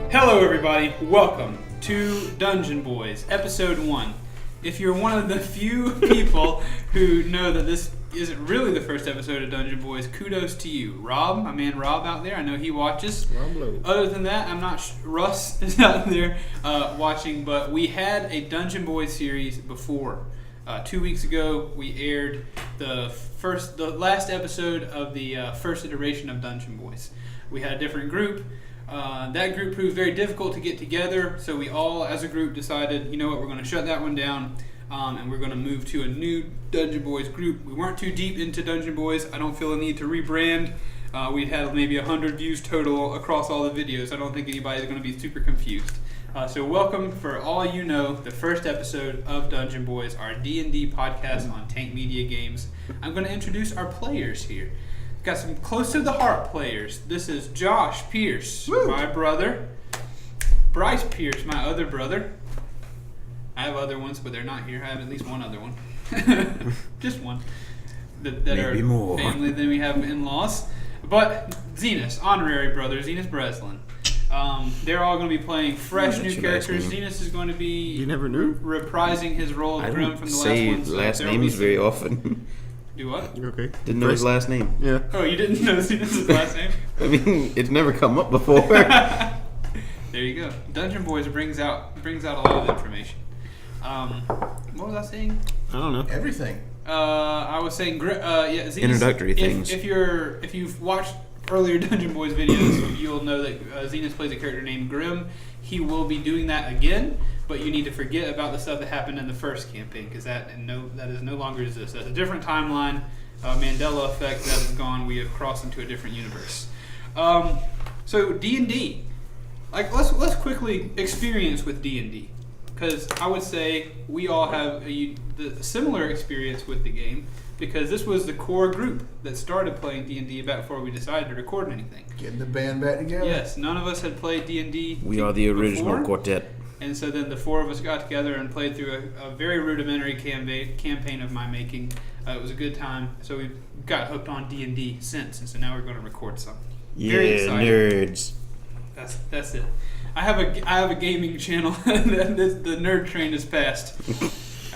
Hello everybody, welcome to Dungeon Boys, Episode 1. If you're one of the few people who know that this isn't really the first episode of Dungeon Boys, kudos to you. Rob, my man Rob out there, I know he watches. Other than that, I'm not Russ is out there watching, but we had a Dungeon Boys series before. 2 weeks ago, we aired the last episode of the first iteration of Dungeon Boys. We had a different group. That group proved very difficult to get together, so we all, as a group, decided, you know what, we're going to shut that one down, and we're going to move to a new Dungeon Boys group. We weren't too deep into Dungeon Boys. I don't feel a need to rebrand. We'd had maybe 100 views total across all the videos. I don't think anybody's going to be super confused. So welcome, for all you know, the first episode of Dungeon Boys, our D&D podcast on Tank Media Games. I'm going to introduce our players here. Got some close to the heart players. This is Josh Pierce, my brother. Brice Pierce, my other brother. I have other ones, but they're not here. I have at least one other one. Just one. That Maybe are more. Family. Then we have in-laws. But Zenas, honorary brother, Zenas Breslin. They're all going to be playing fresh new characters. Zenas is going to be reprising his role of Gnome from the last one. I don't say last names very often. Do what? Okay. Didn't know his last name. Yeah. Oh, you didn't know Zenas' last name? I mean, it's never come up before. There you go. Dungeon Boys brings out a lot of information. What was I saying? I don't know. Everything. I was saying, Zenas, Introductory things. If you've watched earlier Dungeon Boys videos, you'll know that Zenas plays a character named Grim. He will be doing that again, but you need to forget about the stuff that happened in the first campaign, because that is no longer exists. That's a different timeline. Mandela effect, that is gone. We have crossed into a different universe. So D&D, let's quickly experience with D&D, because I would say we all have the similar experience with the game, because this was the core group that started playing D&D back before we decided to record anything. Getting the band back together. Yes, none of us had played D&D. We are the original before. quartet. And so then the four of us got together and played through a very rudimentary campaign of my making. It was a good time. So we got hooked on D&D since, and so now we're going to record some. Yeah, very exciting. nerds. That's it. I have a gaming channel. The nerd train has passed.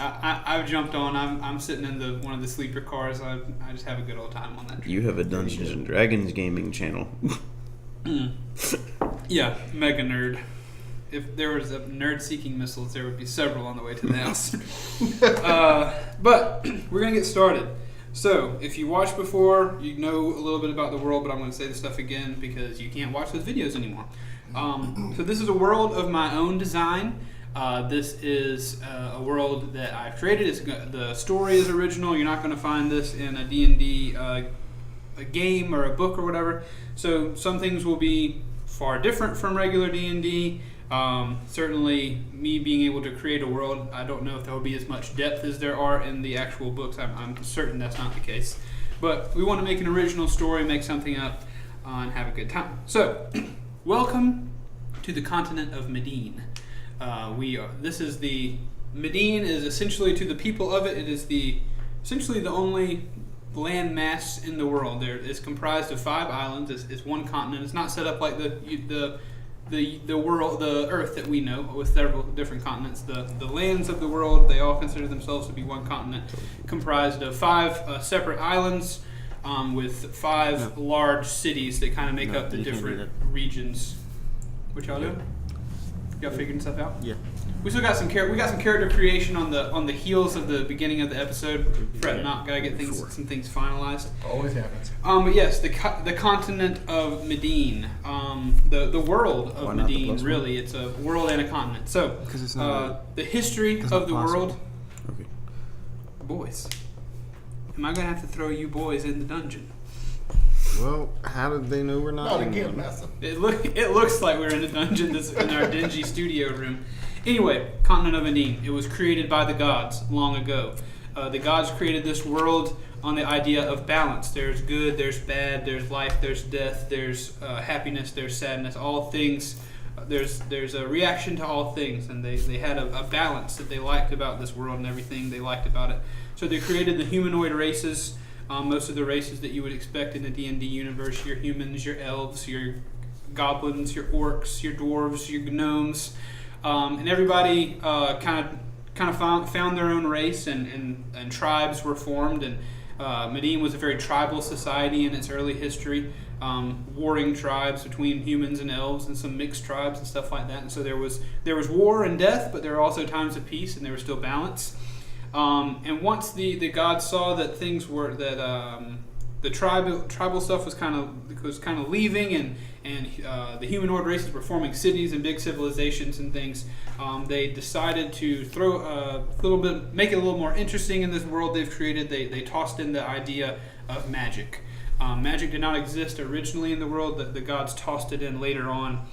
I've jumped on. I'm sitting in one of the sleeper cars. I just have a good old time on that. You have a Dungeons and Dragons gaming channel. Yeah, mega nerd. If there was a nerd-seeking missiles, there would be several on the way to the house. But we're going to get started. So, if you watched before, you know a little bit about the world, but I'm going to say this stuff again because you can't watch those videos anymore. So this is a world of my own design. This is a world that I've created. The story is original. You're not going to find this in a D&D a game or a book or whatever. So some things will be far different from regular D&D. Certainly, me being able to create a world, I don't know if there will be as much depth as there are in the actual books. I'm certain that's not the case. But we want to make an original story, make something up, and have a good time. So, welcome to the continent of Mediene. Mediene is essentially, to the people of it, it is essentially the only land mass in the world. It's comprised of 5 islands. It's one continent. It's not set up like the world, the Earth that we know, with several different continents. The lands of the world, they all consider themselves to be one continent, comprised of 5 separate islands, with 5 large cities that kind of make up the different regions. What y'all do? Y'all figuring stuff out? Yeah. We still got some character creation on the heels of the beginning of the episode. Fret not, gotta get some things finalized. Always happens. But yes, the continent of Mediene, the world of Mediene. Really, it's a world and a continent. So, the history of the world. Okay. Boys, am I gonna have to throw you boys in the dungeon? Well, how did they know we're not? Not again, Master. It looks like we're in a dungeon in our dingy studio room. Anyway, continent of Mediene. It was created by the gods long ago. The gods created this world on the idea of balance. There's good, there's bad, there's life, there's death, there's happiness, there's sadness, all things. There's a reaction to all things, and they had a balance that they liked about this world and everything they liked about it. So they created the humanoid races. Most of the races that you would expect in the D&D universe, your humans, your elves, your goblins, your orcs, your dwarves, your gnomes, and everybody kind of found their own race, and tribes were formed. And Mediene was a very tribal society in its early history, warring tribes between humans and elves, and some mixed tribes and stuff like that. And so there was war and death, but there were also times of peace, and there was still balance. And once the gods saw that things were the tribal stuff was kind of leaving, and the humanoid races were forming cities and big civilizations and things, they decided to throw make it a little more interesting in this world they've created. They tossed in the idea of magic. Magic did not exist originally in the world. The gods tossed it in later on,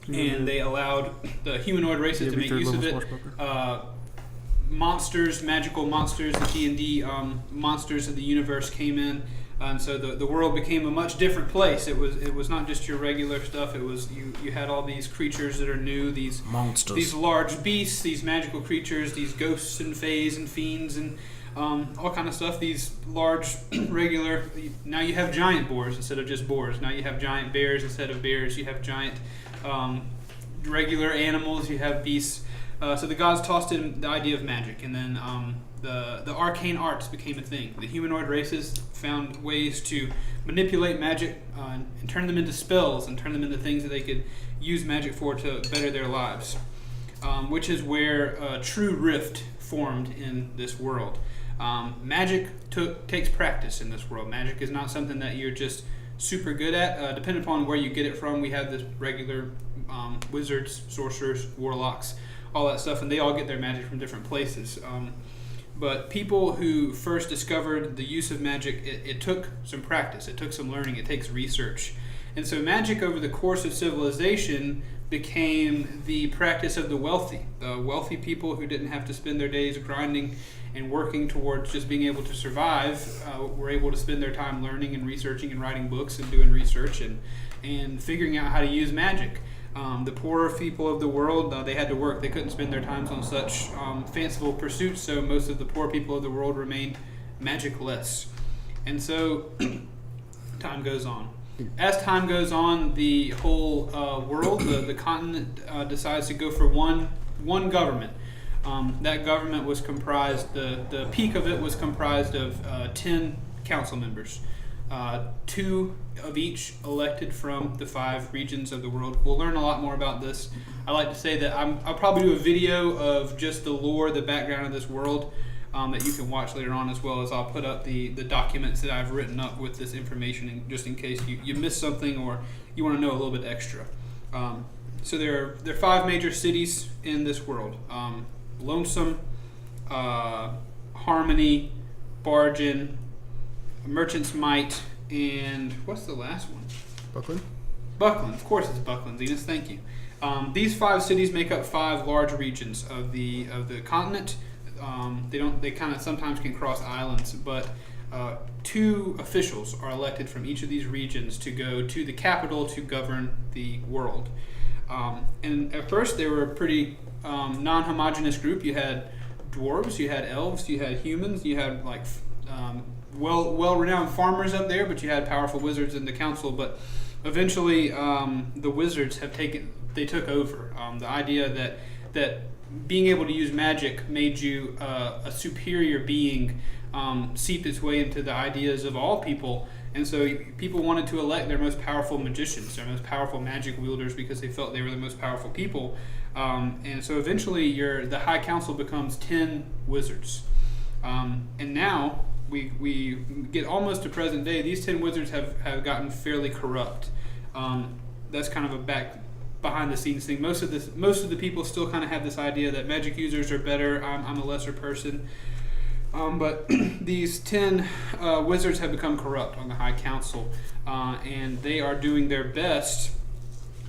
and they allowed the humanoid races to make use of it. Monsters, magical monsters, the D&D monsters of the universe came in, and so the world became a much different place. It was not just your regular stuff. It was you had all these creatures that are new, these monsters, these large beasts, these magical creatures, these ghosts and fays and fiends and all kind of stuff. These large regular. Now you have giant boars instead of just boars. Now you have giant bears instead of bears. You have giant regular animals. You have beasts. So the gods tossed in the idea of magic, and then the arcane arts became a thing. The humanoid races found ways to manipulate magic and turn them into spells and turn them into things that they could use magic for to better their lives, which is where true rift formed in this world. Magic takes practice in this world. Magic is not something that you're just super good at. Depending upon where you get it from, we have this regular wizards, sorcerers, warlocks, all that stuff, and they all get their magic from different places. But people who first discovered the use of magic, it took some practice, it took some learning, it takes research. And so magic over the course of civilization became the practice of the wealthy. The wealthy people who didn't have to spend their days grinding and working towards just being able to survive were able to spend their time learning and researching and writing books and doing research and figuring out how to use magic. The poorer people of the world, they had to work. They couldn't spend their times on such fanciful pursuits, so most of the poor people of the world remained magicless. And so time goes on. As time goes on, the whole world, the continent, decides to go for one government. That government was comprised, the peak of it was comprised of 10 council members. 2 of each elected from the 5 regions of the world. We'll learn a lot more about this. I like to say that I'll probably do a video of just the lore, the background of this world that you can watch later on, as well as I'll put up the documents that I've written up with this information, just in case you missed something or you want to know a little bit extra. So there are 5 major cities in this world. Lonsim, Harmony, Bargain, Merchant's Might, and what's the last one? Buckland. Of course it's Buckland, Zenas, thank you. These 5 cities make up 5 large regions of the continent. They kind of sometimes can cross islands, but 2 officials are elected from each of these regions to go to the capital to govern the world. And at first they were a pretty non-homogeneous group. You had dwarves, you had elves, you had humans, you had like well-renowned farmers up there, but you had powerful wizards in the council. But eventually, the wizards took over. The idea that being able to use magic made you a superior being seeped its way into the ideas of all people, and so people wanted to elect their most powerful magicians, their most powerful magic wielders, because they felt they were the most powerful people. And so eventually, the High Council becomes 10 wizards, and now. We get almost to present day. These 10 wizards have gotten fairly corrupt. That's kind of a behind the scenes thing. Most of the people still kind of have this idea that magic users are better. I'm a lesser person. But these 10 wizards have become corrupt on the High Council, and they are doing their best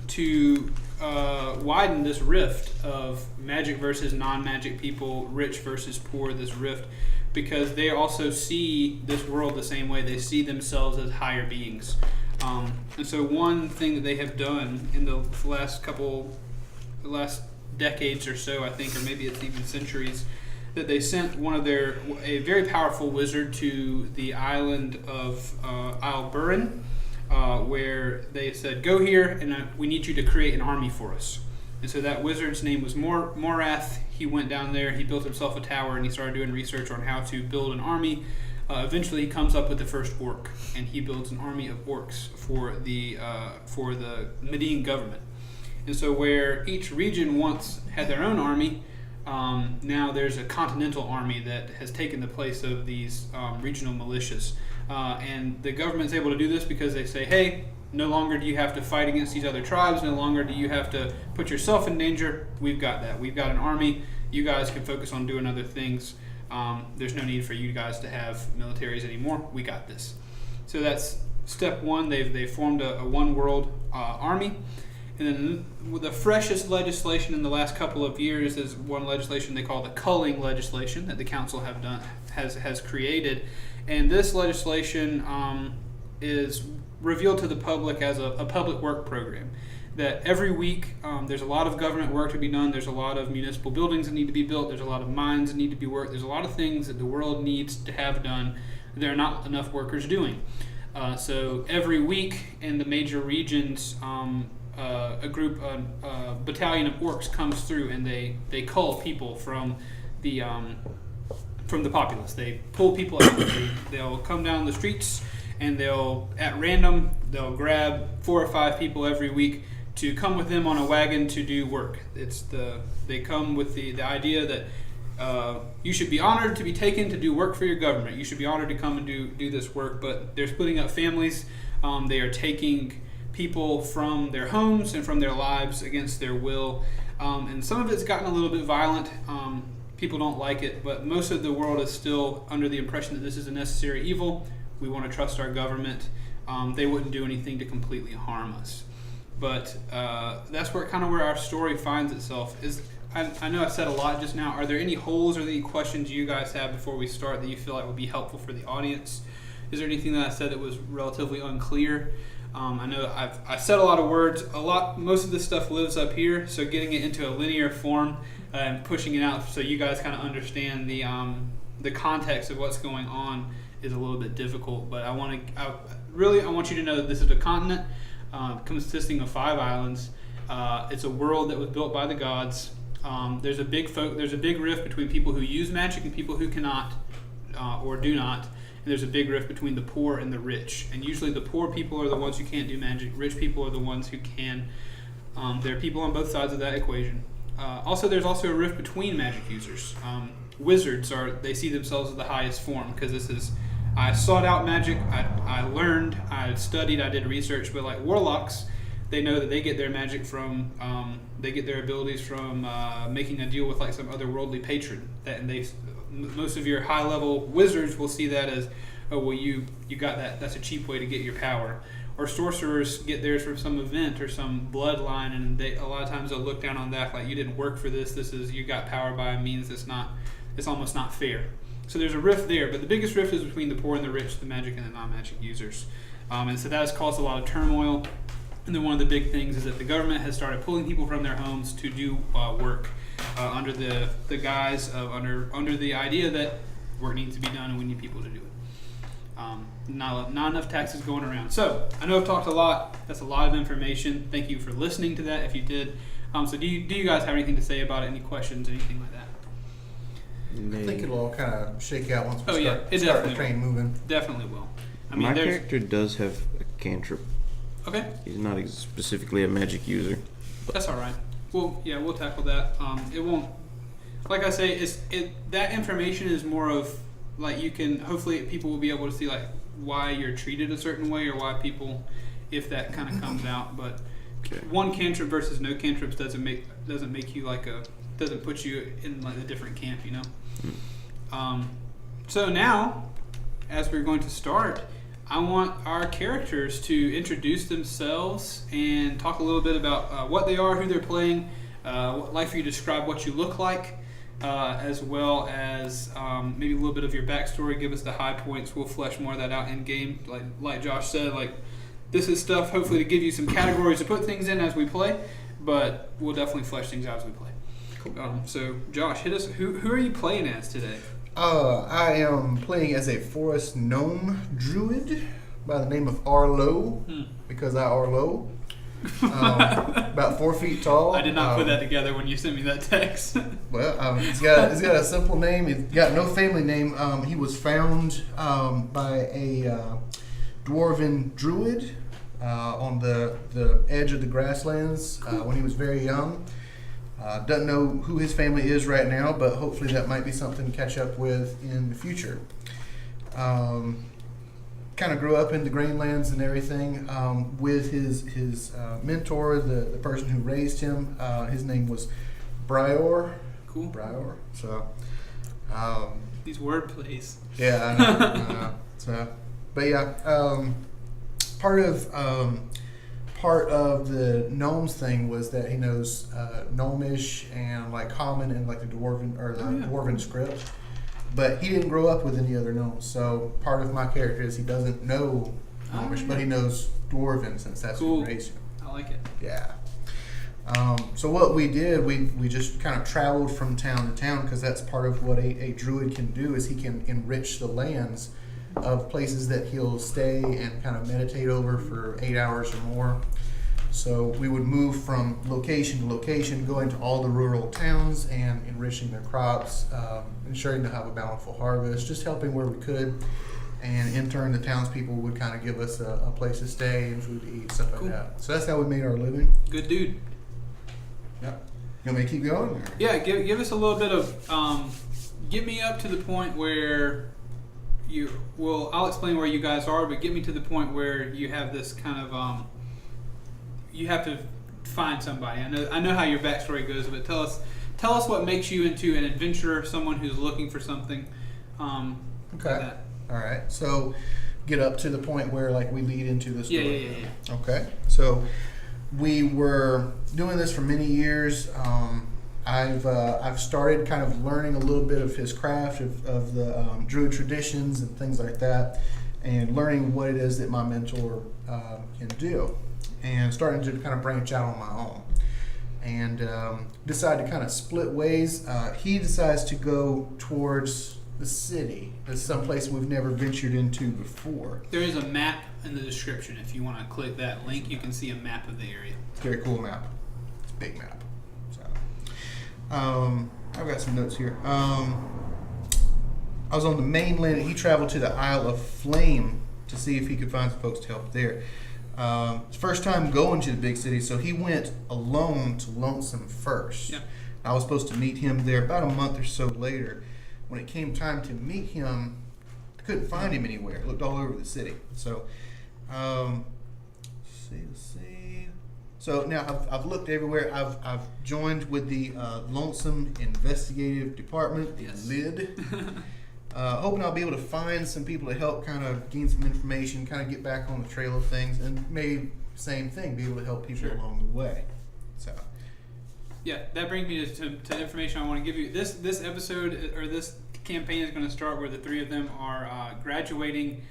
to widen this rift of magic versus non-magic people, rich versus poor. This rift. Because they also see this world the same way. They see themselves as higher beings. And so one thing that they have done in the last decades or so, I think, or maybe it's even centuries, that they sent a very powerful wizard to the island of Isle Burin, where they said, go here and we need you to create an army for us. And so that wizard's name was Morath. He went down there, he built himself a tower, and he started doing research on how to build an army. Eventually, he comes up with the first orc, and he builds an army of orcs for the Mediene government. And so where each region once had their own army, now there's a continental army that has taken the place of these regional militias. And the government's able to do this because they say, hey, no longer do you have to fight against these other tribes. No longer do you have to put yourself in danger. We've got that. We've got an army. You guys can focus on doing other things. There's no need for you guys to have militaries anymore. We got this. So that's step one. They formed a one world army. And then the freshest legislation in the last couple of years is one legislation they call the culling legislation that the council has created. And this legislation is revealed to the public as a public work program. That every week there's a lot of government work to be done. There's a lot of municipal buildings that need to be built. There's a lot of mines that need to be worked. There's a lot of things that the world needs to have done. There are not enough workers doing. So every week in the major regions, a battalion of orcs comes through and they cull people from the populace. They pull people out. They'll come down the streets and they'll grab 4 or 5 people every week to come with them on a wagon to do work. They come with the idea that you should be honored to be taken to do work for your government. You should be honored to come and do this work. But they're splitting up families. They are taking people from their homes and from their lives against their will. And some of it's gotten a little bit violent. People don't like it, but most of the world is still under the impression that this is a necessary evil. We want to trust our government. They wouldn't do anything to completely harm us. But that's where our story finds itself. I know I said a lot just now. Are there any holes or any questions you guys have before we start that you feel like would be helpful for the audience? Is there anything that I said that was relatively unclear? I know I said a lot of words. Most of this stuff lives up here, so getting it into a linear form and pushing it out so you guys kind of understand the context of what's going on is a little bit difficult. But I want you to know that this is a continent consisting of 5 islands. It's a world that was built by the gods. There's a big rift between people who use magic and people who cannot or do not. And there's a big rift between the poor and the rich. And usually the poor people are the ones who can't do magic. Rich people are the ones who can. There are people on both sides of that equation. There's also a rift between magic users. Wizards they see themselves as the highest form because I sought out magic, I learned, I studied, I did research. But like warlocks, they know that they get their magic from, they get their abilities from making a deal with like some otherworldly patron. Most of your high-level wizards will see that as, oh, well, you got that. That's a cheap way to get your power. Or sorcerers get theirs from some event or some bloodline, and a lot of times they'll look down on that like you didn't work for this. You got power by a means it's almost not fair. So there's a rift there, but the biggest rift is between the poor and the rich, the magic and the non-magic users. And so that has caused a lot of turmoil. And then one of the big things is that the government has started pulling people from their homes to do work. Under the guise of under the idea that work needs to be done and we need people to do it. Not enough taxes going around. So I know I've talked a lot. That's a lot of information. Thank you for listening to that. If you did, so do you guys have anything to say about it? Any questions? Anything like that? I think it'll all kind of shake out once we start the train moving. Definitely will. My character does have a cantrip. Okay. He's not specifically a magic user. That's all right. Well, yeah, we'll tackle that. It won't, like I say, that information is more of like hopefully people will be able to see like why you're treated a certain way or why people, if that kind of comes out. But one cantrip versus no cantrips doesn't make you doesn't put you in like a different camp, you know. So now, as we're going to start, I want our characters to introduce themselves and talk a little bit about what they are, who they're playing. I'd like for you to describe what you look like, as well as maybe a little bit of your backstory. Give us the high points. We'll flesh more of that out in game. Like Josh said, this is stuff hopefully to give you some categories to put things in as we play, but we'll definitely flesh things out as we play. Cool. So Josh, hit us. Who are you playing as today? I am playing as a forest gnome druid. by the name of Arlo, because I Arlo. About 4 feet tall. I did not put that together when you sent me that text. Well, he's got a simple name. He's got no family name. He was found by a dwarven druid on the edge of the grasslands when he was very young. Doesn't know who his family is right now, but hopefully that might be something to catch up with in the future. Kind of grew up in the Grainlands and everything with his mentor, the person who raised him. His name was Brior. Cool. Brior. So these word plays. Yeah, I know. But yeah, part of the gnomes thing was that he knows gnomish and like common and like the dwarven script. But he didn't grow up with any other gnomes, so part of my character is he doesn't know Gnomish, but he knows Dwarven since that's who raised him. I like it. Yeah. So what we did, we just kind of traveled from town to town because that's part of what a druid can do is he can enrich the lands of places that he'll stay and kind of meditate over for 8 hours or more. So we would move from location to location, going to all the rural towns and enriching their crops, ensuring to have a bountiful harvest, just helping where we could. And in turn, the townspeople would kind of give us a place to stay and food to eat, stuff like that. So that's how we made our living. Good dude. Yeah. You want me to keep going? Or? Yeah, give us a little bit of, get me up to the point where I'll explain where you guys are, but get me to the point where you have this kind of, you have to find somebody. I know how your backstory goes, but tell us what makes you into an adventurer, someone who's looking for something. Okay. Like that. All right. So get up to the point where like we lead into the story. Yeah. Okay. So we were doing this for many years. I've started kind of learning a little bit of his craft of the druid traditions and things like that, and learning what it is that my mentor can do. And starting to kind of branch out on my own, and decide to kind of split ways. He decides to go towards the city. It's someplace we've never ventured into before. There is a map in the description. If you want to click that link, you can see a map of the area. It's a very cool map. It's a big map. So, I've got some notes here. I was on the mainland. He traveled to the Isle of Flame to see if he could find some folks to help there. His first time going to the big city, so he went alone to Lonsim first. Yeah. I was supposed to meet him there about a month or so later. When it came time to meet him, I couldn't find him anywhere. I looked all over the city. So, let's see. So now I've looked everywhere. I've joined with the Lonsim Investigative Department, the LID. Hoping I'll be able to find some people to help kind of gain some information, kind of get back on the trail of things, and maybe same thing, be able to help people along the way. So, yeah, that brings me to information I want to give you. This episode or this campaign is going to start where the three of them are graduating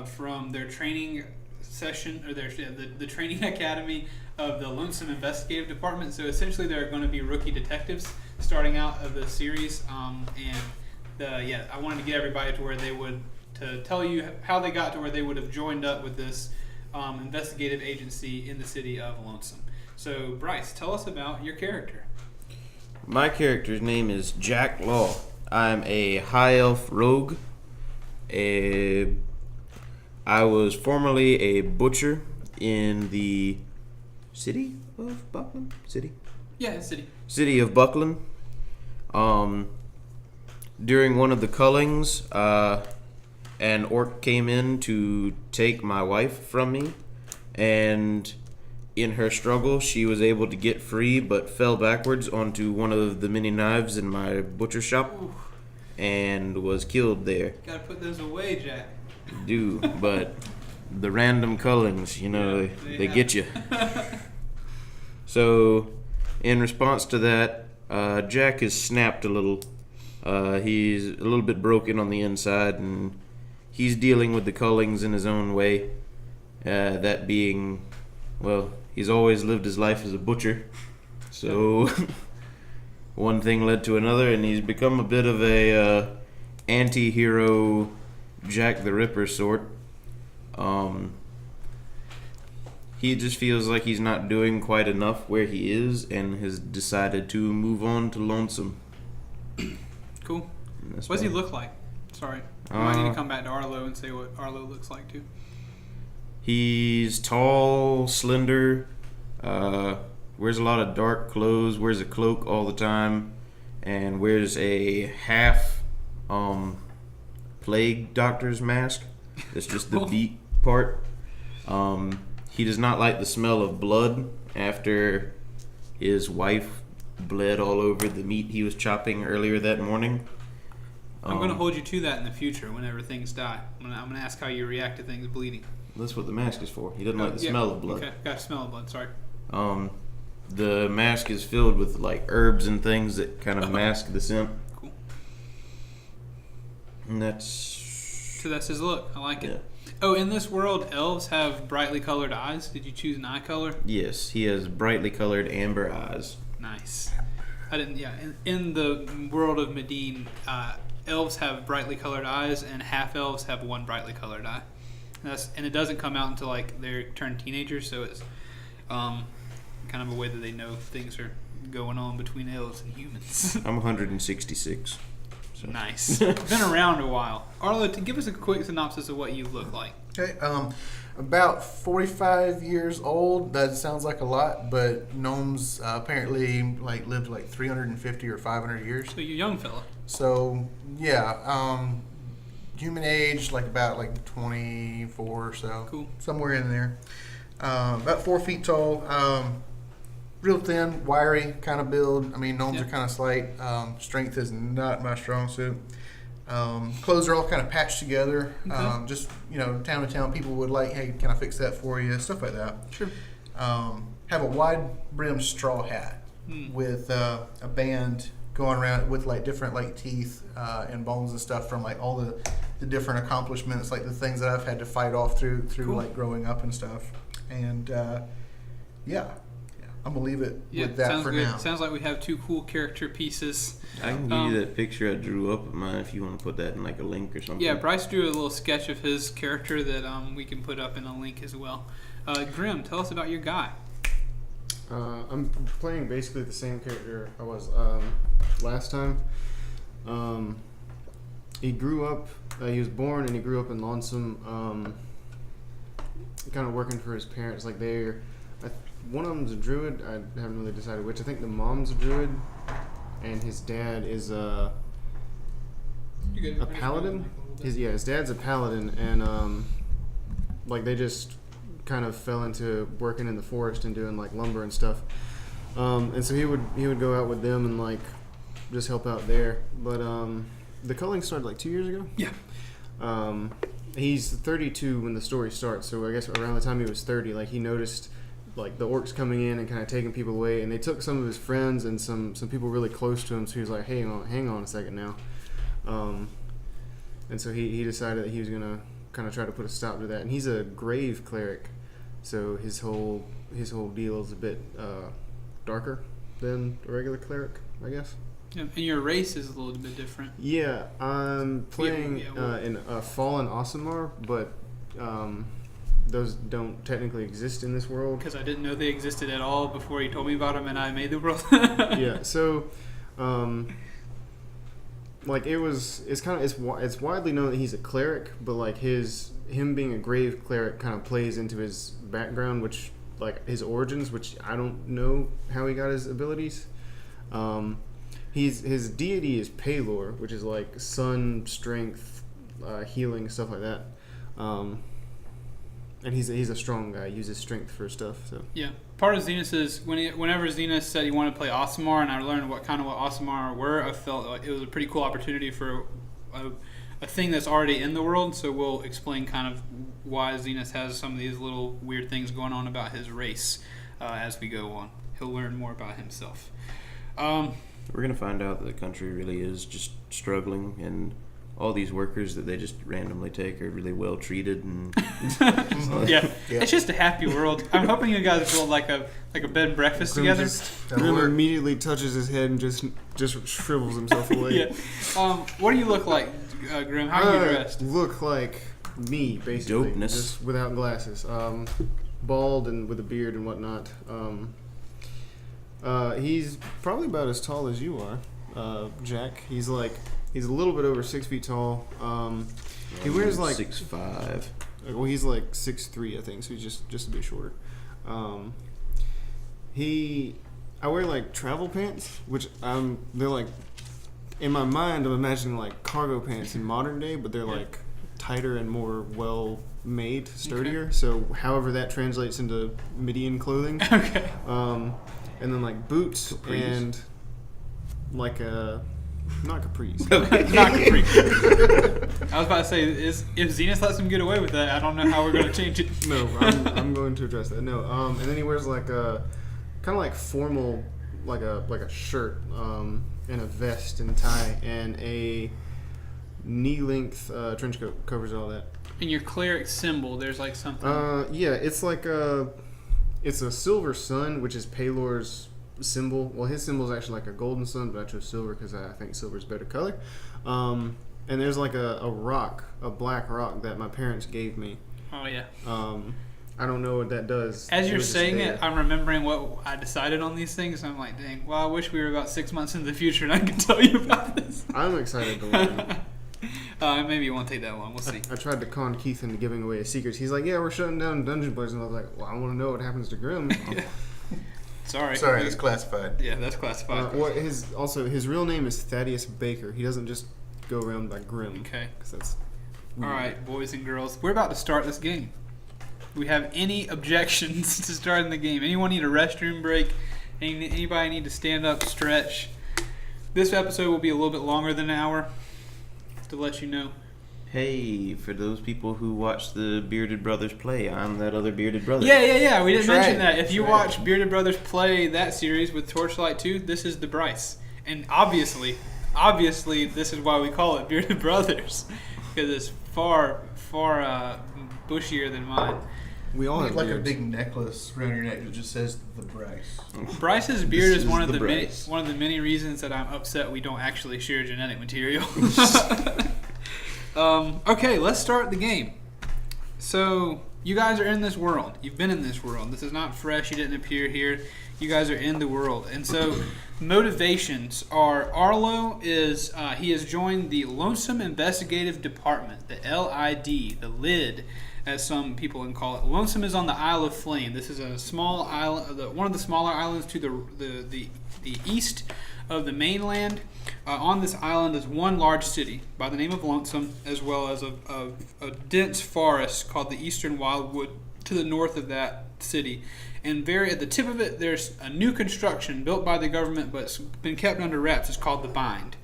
from their training session or the training academy of the Lonsim Investigative Department. So essentially, they're going to be rookie detectives starting out of the series, and. I wanted to get everybody to where they would, to tell you how they got to where they would have joined up with this investigative agency in the city of Lonsim. So, Brice, tell us about your character. My character's name is Jack Law. I'm a high elf rogue. I was formerly a butcher in the city of Buckland? City? Yeah, city. City of Buckland. During one of the cullings, an orc came in to take my wife from me, and in her struggle, she was able to get free, but fell backwards onto one of the many knives in my butcher shop, and was killed there. Gotta put those away, Jack. But the random cullings, they get you. So, in response to that, Jack is snapped a little. He's a little bit broken on the inside, and he's dealing with the cullings in his own way. That being, he's always lived his life as a butcher. So one thing led to another, and he's become a bit of a anti-hero Jack the Ripper sort. He just feels like he's not doing quite enough where he is, and has decided to move on to Lonesome. Cool. What does he look like? Sorry. I might need to come back to Arlo and say what Arlo looks like, too. He's tall, slender, wears a lot of dark clothes, wears a cloak all the time, and wears a half plague doctor's mask. It's just the beak part. He does not like the smell of blood after his wife bled all over the meat he was chopping earlier that morning. I'm going to hold you to that in the future whenever things die. I'm going to ask how you react to things bleeding. That's what the mask is for. He doesn't like the smell of blood. Okay, got smell of blood, sorry. The mask is filled with like herbs and things that kind of mask the scent. Cool. And So that's his look. I like it. Yeah. Oh, in this world, elves have brightly colored eyes. Did you choose an eye color? Yes, he has brightly colored amber eyes. Nice. I didn't. Yeah, in the world of Mediene, elves have brightly colored eyes, and half elves have one brightly colored eye. And it doesn't come out until like they turn teenagers, so it's kind of a way that they know things are going on between elves and humans. I'm 166. So. Nice. Been around a while. Arlo, to give us a quick synopsis of what you look like. Okay, about 45 years old. That sounds like a lot, but gnomes apparently lived 350 or 500 years. So you're a young fella. So yeah, human age about 24 or so. Cool. Somewhere in there. About 4 feet tall. Real thin, wiry kind of build. I mean, gnomes are kind of slight. Strength is not my strong suit. Clothes are all kind of patched together. Okay. Just, town to town, people would hey, can I fix that for you? Stuff like that. Sure. Have a wide brimmed straw hat with a band going around with different teeth and bones and stuff from all the different accomplishments, the things that I've had to fight off through cool. Growing up and stuff. And yeah. I'm going to leave it with that for now. Sounds like we have two cool character pieces. I can give you that picture I drew up of mine if you want to put that in a link or something. Yeah, Brice drew a little sketch of his character that we can put up in a link as well. Grim, tell us about your guy. I'm playing basically the same character I was last time. He grew up, he was born and he grew up in Lonsim, kind of working for his parents. One of them's a druid. I haven't really decided which. I think the mom's a druid, and his dad is a paladin. His dad's a paladin, and they just kind of fell into working in the forest and doing lumber and stuff. And so he would go out with them and just help out there. But the culling started 2 years ago. Yeah. He's 32 when the story starts, so I guess around the time he was 30, he noticed the orcs coming in and kind of taking people away, and they took some of his friends and some people really close to him. So he was like, "Hey, hang on a second now," and so he decided that he was gonna kind of try to put a stop to that. And he's a grave cleric, so his whole deal is a bit darker than a regular cleric, I guess. Yeah, and your race is a little bit different. Yeah, I'm playing in a fallen Aasimar, but those don't technically exist in this world. Because I didn't know they existed at all before you told me about them and I made the world. Yeah, so it's widely known that he's a cleric, but him being a grave cleric kind of plays into his background, which his origins, which I don't know how he got his abilities. His deity is Palor, which is sun, strength, healing, stuff like that. And he's a strong guy. He uses strength for stuff. So yeah, part of Zenas is whenever Zenas said he wanted to play Aasimar, and I learned what Aasimar were, I felt it was a pretty cool opportunity for a thing that's already in the world. So we'll explain kind of why Zenas has some of these little weird things going on about his race as we go on. He'll learn more about himself. We're gonna find out that the country really is just struggling, and all these workers that they just randomly take are really well treated, and yeah, it's just a happy world. I'm hoping you guys build like a bed and breakfast together. Grim immediately touches his head and just shrivels himself away. Yeah. What do you look like, Grim? How are you dressed? Look like me, basically, Dopeness. just without glasses, bald and with a beard and whatnot. He's probably about as tall as you are, Jack. He's a little bit over 6 feet tall. He wears like 6'5". Well, he's like 6'3", I think, so he's just a bit shorter. I wear like travel pants, which they're like, in my mind, I'm imagining like cargo pants in modern day, but they're like tighter and more well made, sturdier. Okay. So however that translates into Mediene clothing. Okay. And then like boots Capris. and like not capris. Not Capri. I was about to say, if Zenas lets him get away with that, I don't know how we're going to change it. No, I'm going to address that. No, and then he wears like a kind of like formal, like a shirt, and a vest and tie, and a knee-length trench coat covers all that. And your cleric symbol, there's like something. Yeah, it's like it's a silver sun, which is Paylor's symbol. Well, his symbol is actually like a golden sun, but I chose silver because I think silver is a better color. And there's like a rock, a black rock that my parents gave me. Oh yeah. I don't know what that does. As you're was just saying there. it, I'm remembering what I decided on these things. I'm like, dang. Well, I wish we were about 6 months into the future and I could tell you about this. I'm excited to learn. Maybe it won't take that long. We'll see. I tried to con Keith into giving away his secrets. He's like, "Yeah, we're shutting down Dungeon Boys," and I was like, "Well, I want to know what happens to Grim." Sorry. Sorry, it's classified. Yeah, that's classified. His real name is Thaddeus Baker. He doesn't just go around by Grim. Okay. 'Cause that's All right, boys and girls, we're about to start this game. Do we have any objections to starting the game? Anyone need a restroom break? Anybody need to stand up, stretch? This episode will be a little bit longer than an hour, to let you know. Hey, for those people who watch the Bearded Brothers play, I'm that other Bearded Brother. Yeah. We didn't That's mention right. that. If you That's right. watch Bearded Brothers play that series with Torchlight 2, this is the Brice. And obviously, this is why we call it Bearded Brothers. Because it's far bushier than mine. we all have Like a beards. big necklace around your neck that just says the Brice. Bryce's beard This is is one of the the Brice. many reasons that I'm upset we don't actually share genetic material. Okay, let's start the game. So you guys are in this world. You've been in this world. This is not fresh. You didn't appear here. You guys are in the world. And so motivations are Arlo he has joined the Lonsim Investigative Department, the LID, the LID, as some people can call it. Lonesome is on the Isle of Flame. This is a small island, one of the smaller islands to the east of the mainland. On this island is one large city by the name of Lonesome, as well as a dense forest called the Eastern Wildwood to the north of that city. And at the tip of it, there's a new construction built by the government, but it's been kept under wraps. It's called the Bind.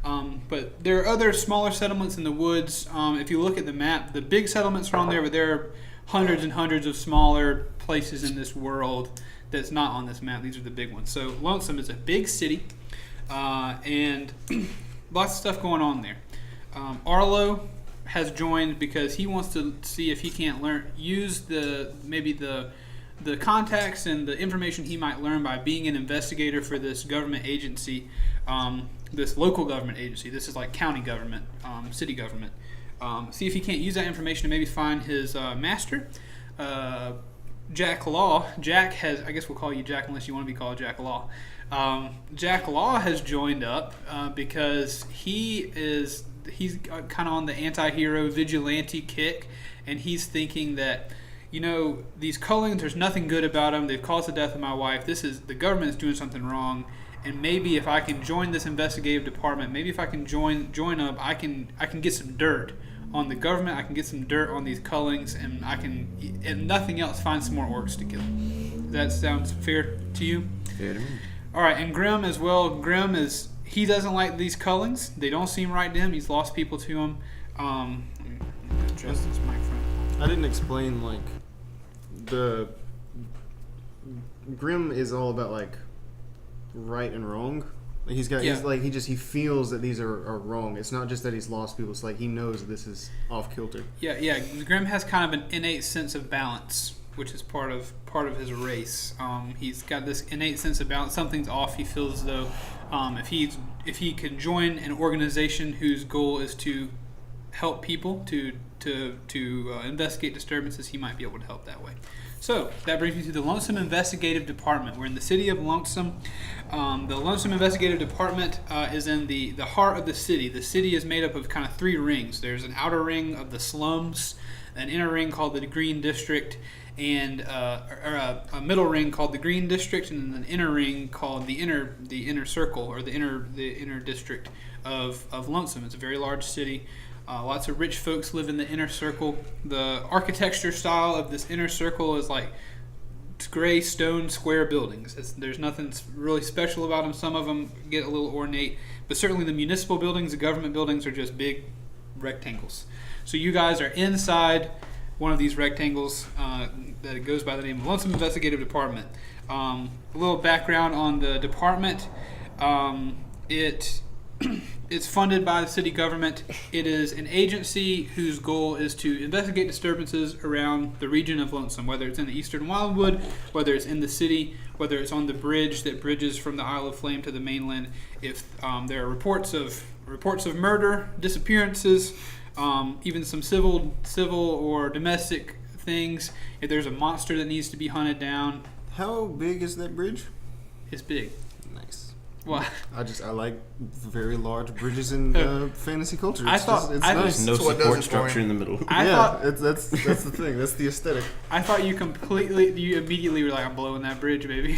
But there are other smaller settlements in the woods. If you look at the map, the big settlements are on there, but there are hundreds and hundreds of smaller places in this world that's not on this map. These are the big ones. So Lonesome is a big city, and lots of stuff going on there. Arlo has joined because he wants to see if he can't use the contacts and the information he might learn by being an investigator for this government agency, this local government agency. This is like county government, city government. See if he can't use that information to maybe find his master, Jack Law. Jack has, I guess we'll call you Jack unless you want to be called Jack Law. Jack Law has joined up because he's kind of on the anti-hero vigilante kick, and he's thinking that, these Cullings, there's nothing good about them. They've caused the death of my wife. The government is doing something wrong, and maybe if I can join this investigative department, maybe if I can join up, I can get some dirt on the government. I can get some dirt on these Cullings, and I can, if nothing else, find some more orcs to kill. That sounds fair to you? Fair to me. All right, and Grim as well. Grim he doesn't like these Cullings. They don't seem right to him. He's lost people to him. Let me adjust this microphone. I didn't explain the Grim is all about right and wrong. He feels that these are wrong. It's not just that he's lost people. It's he knows this is off kilter. Yeah. Grim has kind of an innate sense of balance, which is part of his race. He's got this innate sense of balance. Something's off. He feels as though if he can join an organization whose goal is to help people, to to investigate disturbances, he might be able to help that way. So that brings me to the Lonsim Investigative Department. We're in the city of Lonsim. The Lonsim Investigative Department is in the heart of the city. The city is made up of kind of 3 rings. There's an outer ring of the slums, an inner ring called the Green District, and a middle ring called the Green District, and then an inner ring called the inner circle, or the inner district of Lonsim. It's a very large city. Lots of rich folks live in the inner circle. The architecture style of this inner circle is like gray stone square buildings. There's nothing really special about them. Some of them get a little ornate, but certainly the municipal buildings, the government buildings, are just big rectangles. So you guys are inside one of these rectangles that goes by the name of Lonsim Investigative Department. A little background on the department. It's funded by the city government. It is an agency whose goal is to investigate disturbances around the region of Lonsim, whether it's in the eastern Wildwood, whether it's in the city, whether it's on the bridge that bridges from the Isle of Flame to the mainland. If there are reports of murder, disappearances, even some civil or domestic things. If there's a monster that needs to be hunted down. How big is that bridge? It's big. Nice. Well, I like very large bridges in fantasy culture. It's nice. No support structure in the middle. That's the thing. That's the aesthetic. I thought you immediately were like, I'm blowing that bridge, baby.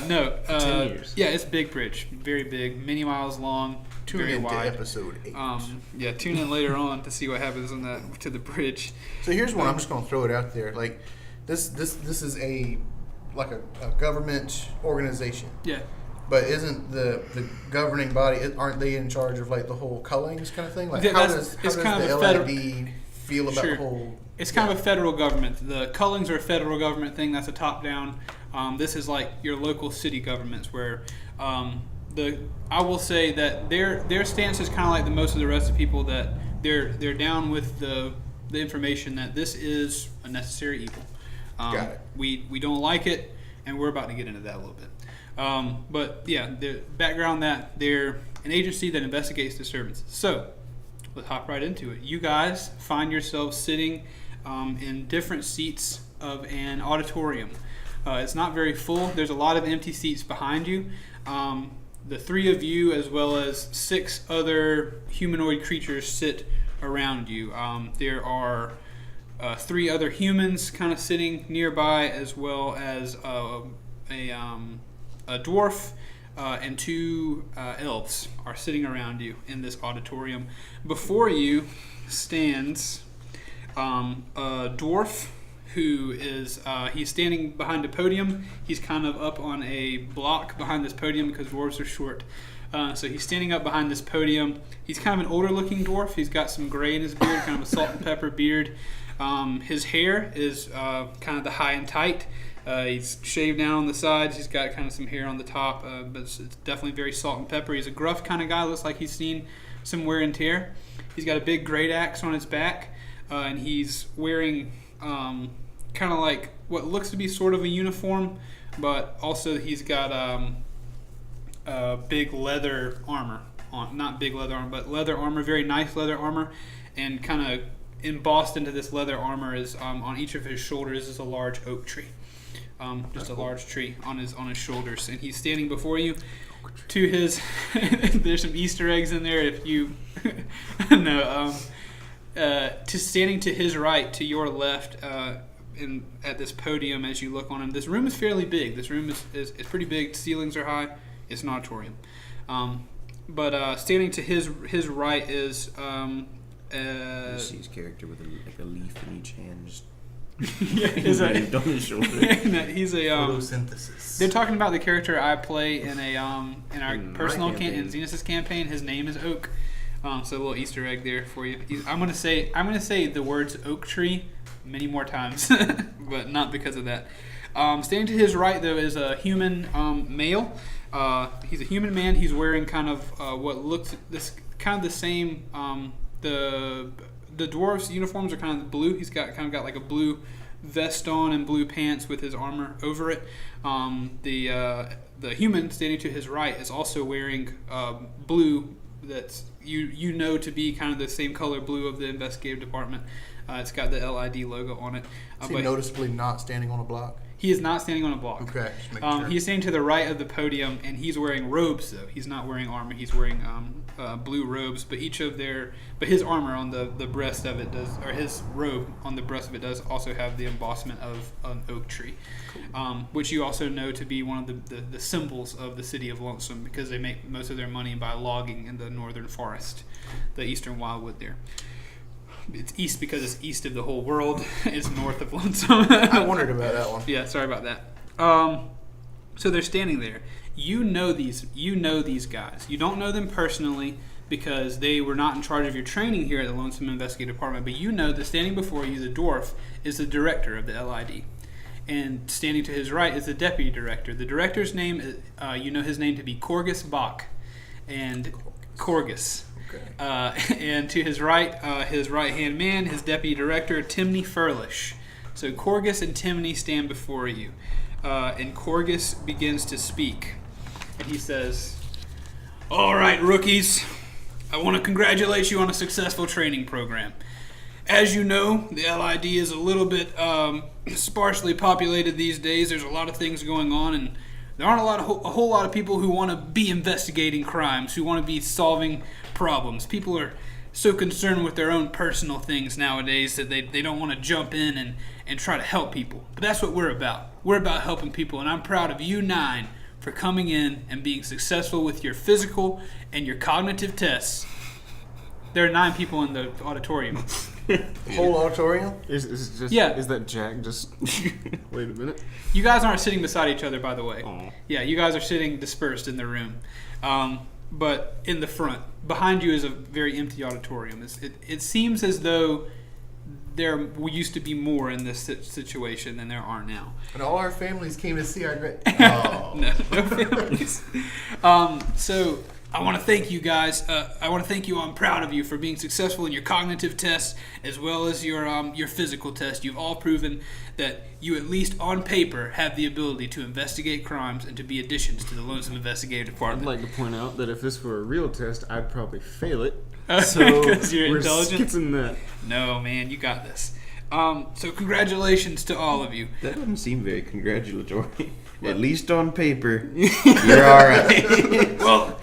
No. 10 years. Yeah, it's a big bridge. Very big. Many miles long. 200 wide. Episode 8. Tune in later on to see what happens on that to the bridge. So here's one. I'm just going to throw it out there. Like, this is a government organization. Yeah. But isn't the governing body, aren't they in charge of like the whole cullings kind of thing? Like, Yeah, how that's- does it's the kind of a LID feel about Sure. the whole? It's kind of a federal government. The cullings are a federal government thing. That's a top-down. This is like your local city governments, where I will say that their stance is kind of like the most of the rest of the people, that they're down with the information that this is a necessary evil. Got it. We don't like it, and we're about to get into that a little bit. But yeah, the background that they're an agency that investigates disturbances. So let's hop right into it. You guys find yourselves sitting in different seats of an auditorium. It's not very full. There's a lot of empty seats behind you. The 3 of you, as well as 6 other humanoid creatures, sit around you. There are 3 other humans kind of sitting nearby, as well as a dwarf and 2 elves are sitting around you in this auditorium. Before you stands a dwarf who is he's standing behind a podium. He's kind of up on a block behind this podium because dwarves are short. So he's standing up behind this podium. He's kind of an older looking dwarf. He's got some gray in his beard, kind of a salt and pepper beard. His hair is kind of the high and tight. He's shaved down on the sides. He's got kind of some hair on the top, but it's definitely very salt and pepper. He's a gruff kind of guy. Looks like he's seen some wear and tear. He's got a big great axe on his back, and he's wearing kind of like what looks to be sort of a uniform, but also he's got big leather armor on. Not big leather armor, but leather armor, very nice leather armor, and kind of embossed into this leather armor is on each of his shoulders is a large oak tree. Just a large tree on his shoulders, and he's standing before you. To his, there's some Easter eggs in there. If you no, to standing to his right, to your left, at this podium as you look on him. This room is fairly big. This room is pretty big. The ceilings are high. It's an auditorium. But standing to his right is You see his character with a leaf in each hand, just yeah, he's on his shoulder. He's a Photosynthesis. They're talking about the character I play in our In personal my campaign. in Zenas' campaign. His name is Oak. So a little Easter egg there for you. I'm gonna say the words oak tree many more times, but not because of that. Standing to his right though is a human male. He's a human man. He's wearing kind of what looks the same. The dwarves' uniforms are kind of blue. He's got like a blue vest on and blue pants with his armor over it. The human standing to his right is also wearing blue. That's you know to be kind of the same color blue of the investigative department. It's got the LID logo on it. Is he noticeably not standing on a block? He is not standing on a block. Okay, just making sure. He's standing to the right of the podium, and he's wearing robes. Though he's not wearing armor, he's wearing blue robes. But his armor on the breast of it does, or his robe on the breast of it does also have the embossment of an oak tree, which you also know to be one of the symbols of the city of Lonsim, because they make most of their money by logging in the northern forest, the eastern wildwood there. It's east because it's east of the whole world. It's north of Lonsim. I wondered about that one. Yeah, sorry about that. So they're standing there. You know these guys. You don't know them personally because they were not in charge of your training here at the Lonsim Investigative Department, but you know that standing before you, the dwarf, is the director of the LID. And standing to his right is the deputy director. The director's name, you know his name to be Corgus Bach. And Corgus. Okay. And to his right-hand man, his deputy director, Timney Furlish. So Corgus and Timney stand before you. And Corgus begins to speak. And he says, "All right, rookies, I want to congratulate you on a successful training program. As you know, the LID is a little bit sparsely populated these days. There's a lot of things going on, and there aren't a whole lot of people who want to be investigating crimes, who want to be solving problems. People are so concerned with their own personal things nowadays that they don't want to jump in and try to help people. But that's what we're about. We're about helping people, and I'm proud of you 9 for coming in and being successful with your physical and your cognitive tests." There are 9 people in the auditorium. The whole auditorium? Is that Jack just... Wait a minute. You guys aren't sitting beside each other, by the way. Aww. Yeah, you guys are sitting dispersed in the room. But in the front, behind you is a very empty auditorium. It seems as though there used to be more in this situation than there are now. And all our families came to see our great... Oh. No families. So I want to thank you guys. I want to thank you. I'm proud of you for being successful in your cognitive tests as well as your physical test. You've all proven that you, at least on paper, have the ability to investigate crimes and to be additions to the Lonsim Investigative Department. I'd like to point out that if this were a real test, I'd probably fail it. So because you're we're intelligent. skipping that. No, man, you got this. So congratulations to all of you. That doesn't seem very congratulatory. At least on paper, you're all right. Well,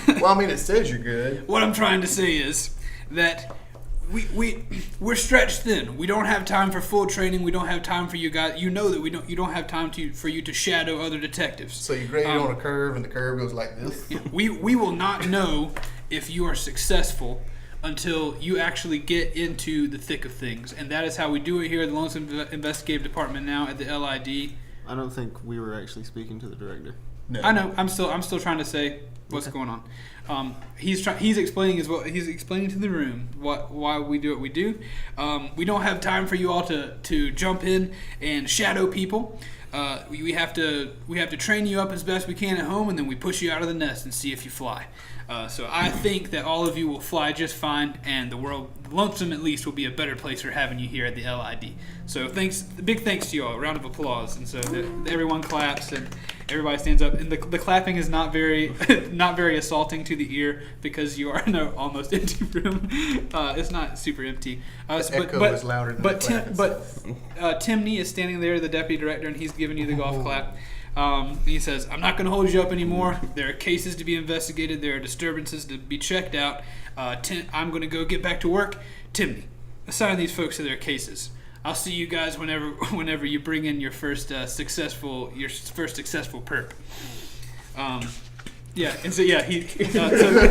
Well, I mean, it says you're good. what I'm trying to say is that we're stretched thin. We don't have time for full training. We don't have time for you guys. You know that you don't have time for you to shadow other detectives. So you grade it on a curve, and the curve goes like this. We will not know if you are successful until you actually get into the thick of things, and that is how we do it here at the Lonsim Investigative Department now at the LID. I don't think we were actually speaking to the director. No. I know. I'm still trying to say what's going on. He's explaining he's explaining to the room why we do what we do. We don't have time for you all to jump in and shadow people. We have to train you up as best we can at home, and then we push you out of the nest and see if you fly. So I think that all of you will fly just fine, and the world, Lonsim at least, will be a better place for having you here at the LID. So big thanks to you all. A round of applause. And so everyone claps and everybody stands up. And the clapping is not very assaulting to the ear because you are in an almost empty room. It's not super empty. Echo is louder than the clap itself. Timney is standing there, the deputy director, and he's giving you the golf clap. He says, "I'm not going to hold you up anymore. There are cases to be investigated. There are disturbances to be checked out. I'm going to go get back to work. Timney, assign these folks to their cases. I'll see you guys whenever you bring in your first successful perp."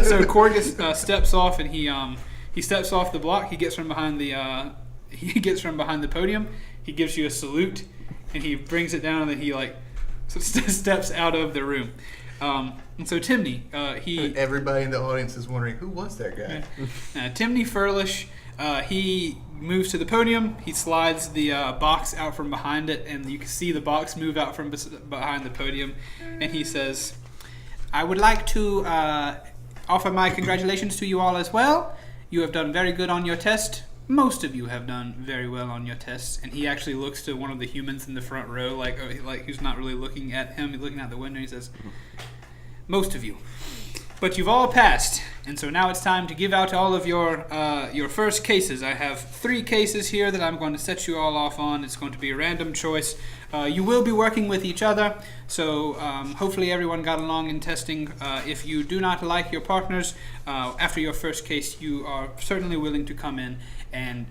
So Corgus steps off, and he steps off the block. He gets from behind the podium. He gives you a salute, and he brings it down, and then he steps out of the room. And so Timney, Everybody in the audience is wondering, who was that guy? Timney Furlish, he moves to the podium. He slides the box out from behind it, and you can see the box move out from behind the podium. And he says, "I would like to offer my congratulations to you all as well. You have done very good on your test. Most of you have done very well on your tests." And he actually looks to one of the humans in the front row, like who's not really looking at him. He's looking out the window. He says, "Most of you. But you've all passed, and so now it's time to give out all of your first cases. I have 3 cases here that I'm going to set you all off on. It's going to be a random choice. You will be working with each other, so hopefully everyone got along in testing. If you do not like your partners, after your first case, you are certainly willing to come in,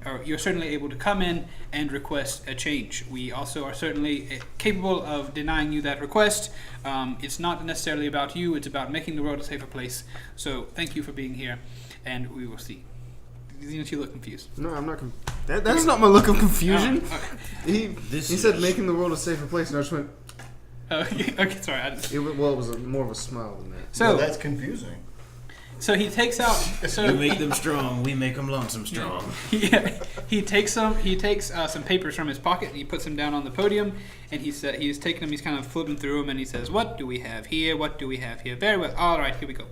or you're certainly able to come in and request a change. We also are certainly capable of denying you that request. It's not necessarily about you, it's about making the world a safer place. So thank you for being here, and we will see. Zenas, you look confused. No, I'm not. That's not my look of confusion. Oh, okay. He said making the world a safer place, and I just went. Okay, sorry. It was more of a smile than that. So well, that's confusing. So he takes out. So We make them strong. We make them lonesome strong. Yeah, he takes some papers from his pocket and he puts them down on the podium, and he's taking them. He's kind of flipping through them, and he says, "What do we have here? What do we have here? Very well. All right, here we go.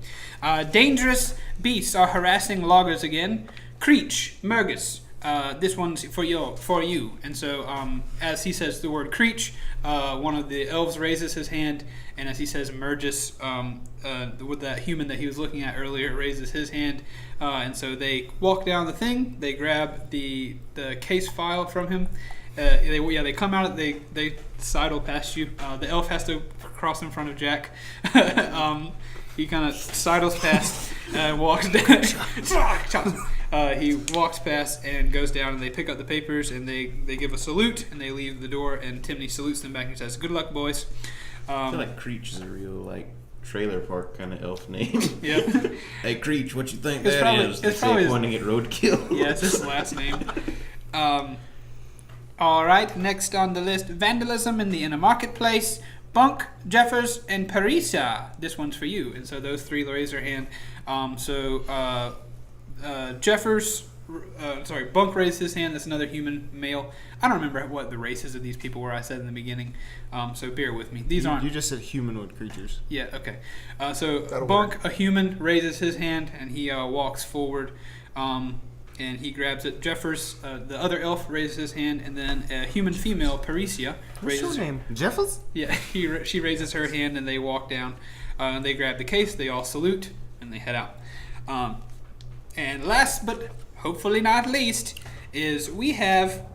Dangerous beasts are harassing loggers again. Creech, Mergus. This one's for you. And so, as he says the word Creech, one of the elves raises his hand, and as he says Mergus, with that human that he was looking at earlier, raises his hand, and so they walk down the thing. They grab the case file from him. They come out. They sidle past you. The elf has to cross in front of Jack. He kind of sidles past and walks down. He walks past and goes down, and they pick up the papers, and they give a salute, and they leave the door, and Timney salutes them back and says, "Good luck, boys." I feel like Creech is a real trailer park kind of elf name. Yeah. Hey Creech, what you think It's that probably- is? it's They probably say his- pointing at roadkill. Yeah, it's his last name. All right, next on the list, vandalism in the inner marketplace. Bunk, Jeffers, and Parisa. This one's for you. And so those 3 raise their hand. Bunk raised his hand. That's another human male. I don't remember what the races of these people were I said in the beginning. So bear with me. These aren't... You just said humanoid creatures. Yeah, okay. That'll Bunk, work. a human, raises his hand, and he walks forward, and he grabs it. Jeffers, the other elf, raises his hand, and then a human female, Parisia, What's raises... your name? Jeffers? Yeah, she raises her hand, and they walk down. They grab the case, they all salute, and they head out. And last, but hopefully not least, is we have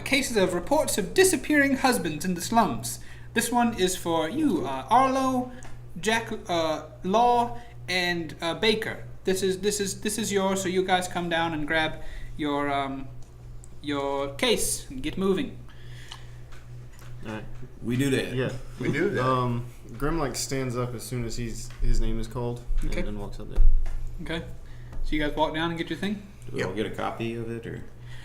cases of reports of disappearing husbands in the slums. This one is for you, Arlo, Jack, Law, and Baker. This is yours. So you guys come down and grab your case and get moving. All right. We do that. Yeah. We do that. Grim stands up as soon as his name is called, Okay. and then walks up there. Okay. So you guys walk down and get your thing. Do we all get a copy of it, or?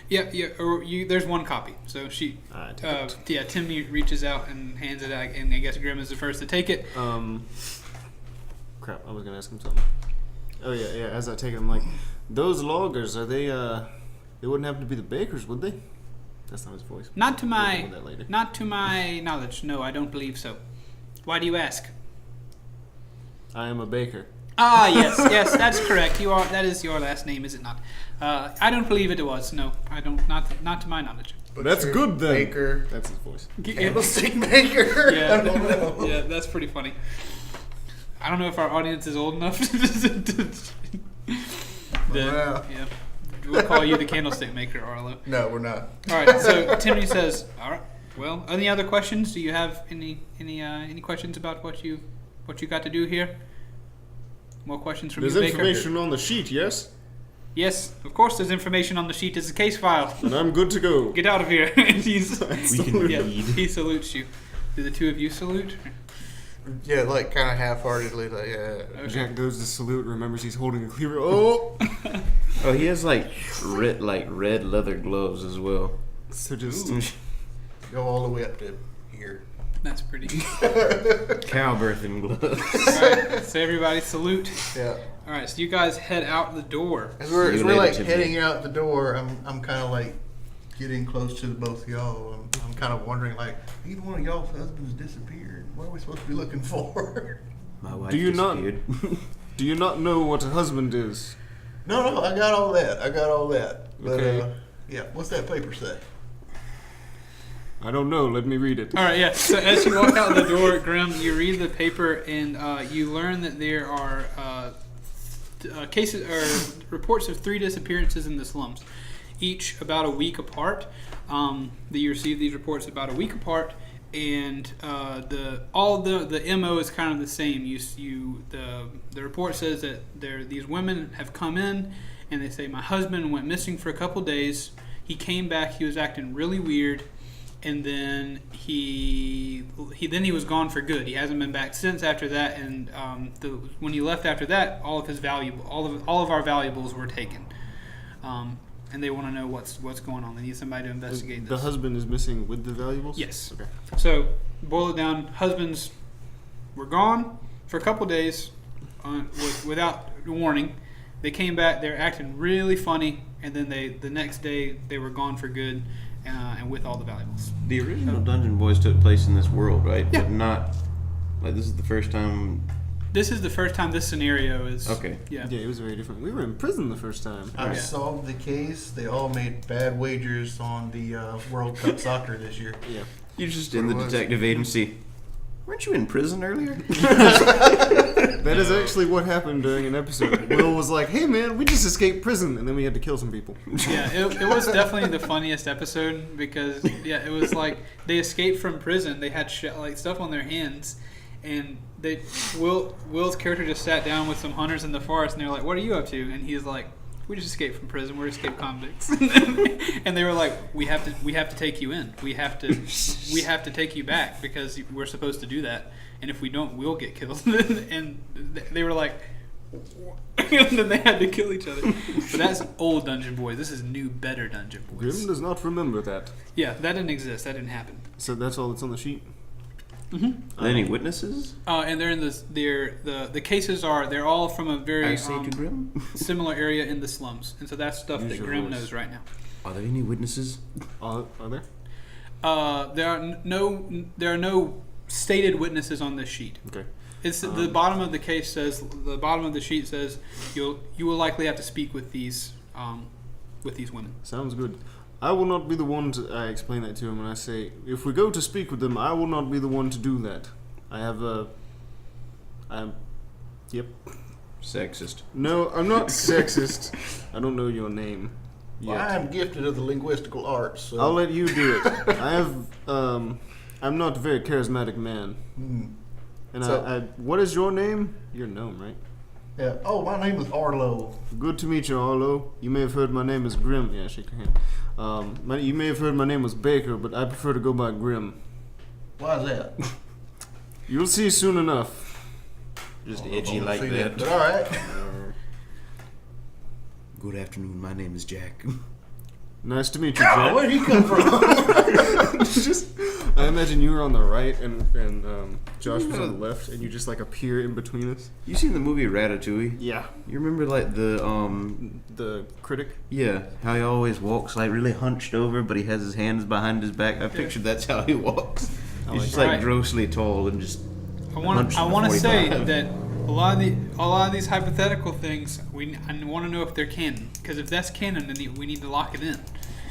Yeah. Or there's one copy. So she. Alright, take it. Timmy reaches out and hands it out, and I guess Grim is the first to take it. Crap, I was gonna ask him something. Oh yeah. As I take it, I'm like, those loggers, are they? They wouldn't happen to be the bakers, would they? That's not his voice. Not to We'll my deal with that later. not to my knowledge. No, I don't believe so. Why do you ask? I am a baker. Ah, yes, that's correct. You are. That is your last name, is it not? I don't believe it was. No, I don't. Not to my knowledge. That's good then. Baker. That's his voice. Candlestick maker. Yeah, I don't know. yeah, that's pretty funny. I don't know if our audience is old enough Wow. Yeah, we'll call you the candlestick maker, Arlo. No, we're not. All right. So Timmy says, "All right. Well, any other questions? Do you have any questions about what you got to do here? More questions from There's you, Baker? information on the sheet, yes? Yes, of course. There's information on the sheet. It's a case file. And I'm good to go. Get out of here. And he's, We can yeah, read. he salutes you. Do the two of you salute? Yeah, like kind of half-heartedly, like Okay. Jack goes to salute, remembers he's holding a cleaver. Oh! Oh, he has red leather gloves as well. So just... go all the way up to here. That's pretty. Cow birthing gloves. All right. So everybody salute. Yeah. All right. So you guys head out the door. As we're See you like later, Timmy. heading out the door, I'm kind of like getting close to the both of y'all. I'm kind of wondering, like, either one of y'all's husbands disappeared. What are we supposed to be looking for? My wife Do you not- disappeared. Do you not know what a husband is? No, I got all that. But, Okay. yeah, what's that paper say? I don't know. Let me read it. All right, yeah. So as you walk out the door, Grim, you read the paper, and you learn that there are cases or reports of 3 disappearances in the slums, each about a week apart. That you receive these reports about a week apart, and the MO is kind of the same. The report says that these women have come in, and they say my husband went missing for a couple days. He came back. He was acting really weird. And then he was gone for good. He hasn't been back since after that. And when he left after that, all of our valuables were taken. And they want to know what's going on. They need somebody to investigate this. The husband is missing with the valuables? Yes. Okay. So boil it down. Husbands were gone for a couple days without warning. They came back. They're acting really funny. And then the next day they were gone for good. And with all the valuables. The original Dungeon Boys took place in this world, right? Yeah. But not like this is the first time. This is the first time this scenario is. Okay. Yeah. Yeah, it was very different. We were in prison the first time. I solved the case. They all made bad wagers on the World Cup soccer this year. Yeah. You're just in the detective agency. Weren't you in prison earlier? That is actually what happened during an episode. Will was like, hey man, we just escaped prison, and then we had to kill some people. Yeah, it was definitely the funniest episode because, it was like they escaped from prison. They had stuff on their hands, and Will's character just sat down with some hunters in the forest, and they're like, what are you up to? And he's like, we just escaped from prison. We're escaped convicts. And they were like, we have to take you in. We have to take you back because we're supposed to do that. And if we don't, we'll get killed. And they were like, and then they had to kill each other. But that's old Dungeon Boys. This is new, better Dungeon Boys. Grim does not remember that. Yeah, that didn't exist. That didn't happen. So that's all that's on the sheet? Mm-hmm. Any witnesses? And they're in the cases they're all from a very I say to Grim. similar area in the slums, and so that's stuff Use that your Grim voice. knows right now. Are there any witnesses? Are there? There are no stated witnesses on this sheet. Okay. It's the bottom of the case says the bottom of the sheet says you will likely have to speak with these women. Sounds good. I will not be the one to explain that to him, and I say, if we go to speak with them, I will not be the one to do that. Yep. Sexist. No, I'm not sexist. I don't know your name Well, yet. I am gifted of the linguistical arts. So. I'll let you do it. I'm not a very charismatic man. And what is your name? You're Gnome, right? Yeah. Oh, my name is Arlo. Good to meet you, Arlo. You may have heard my name is Grim. Yeah, shake your hand. You may have heard my name was Baker, but I prefer to go by Grim. Why is that? You'll see soon enough. Just edgy like See that. But all right. Good afternoon. My name is Jack. Nice to meet you, Jack. Where'd he come from? I imagine you were on the right and Josh was on the left, and you just like appear in between us. You seen the movie Ratatouille? Yeah. You remember like the critic? Yeah, how he always walks like really hunched over, but he has his hands behind his back. I pictured that's how he walks. He's just like grossly tall and just. I want to say that a lot of these hypothetical things I want to know if they're canon, because if that's canon, then we need to lock it in.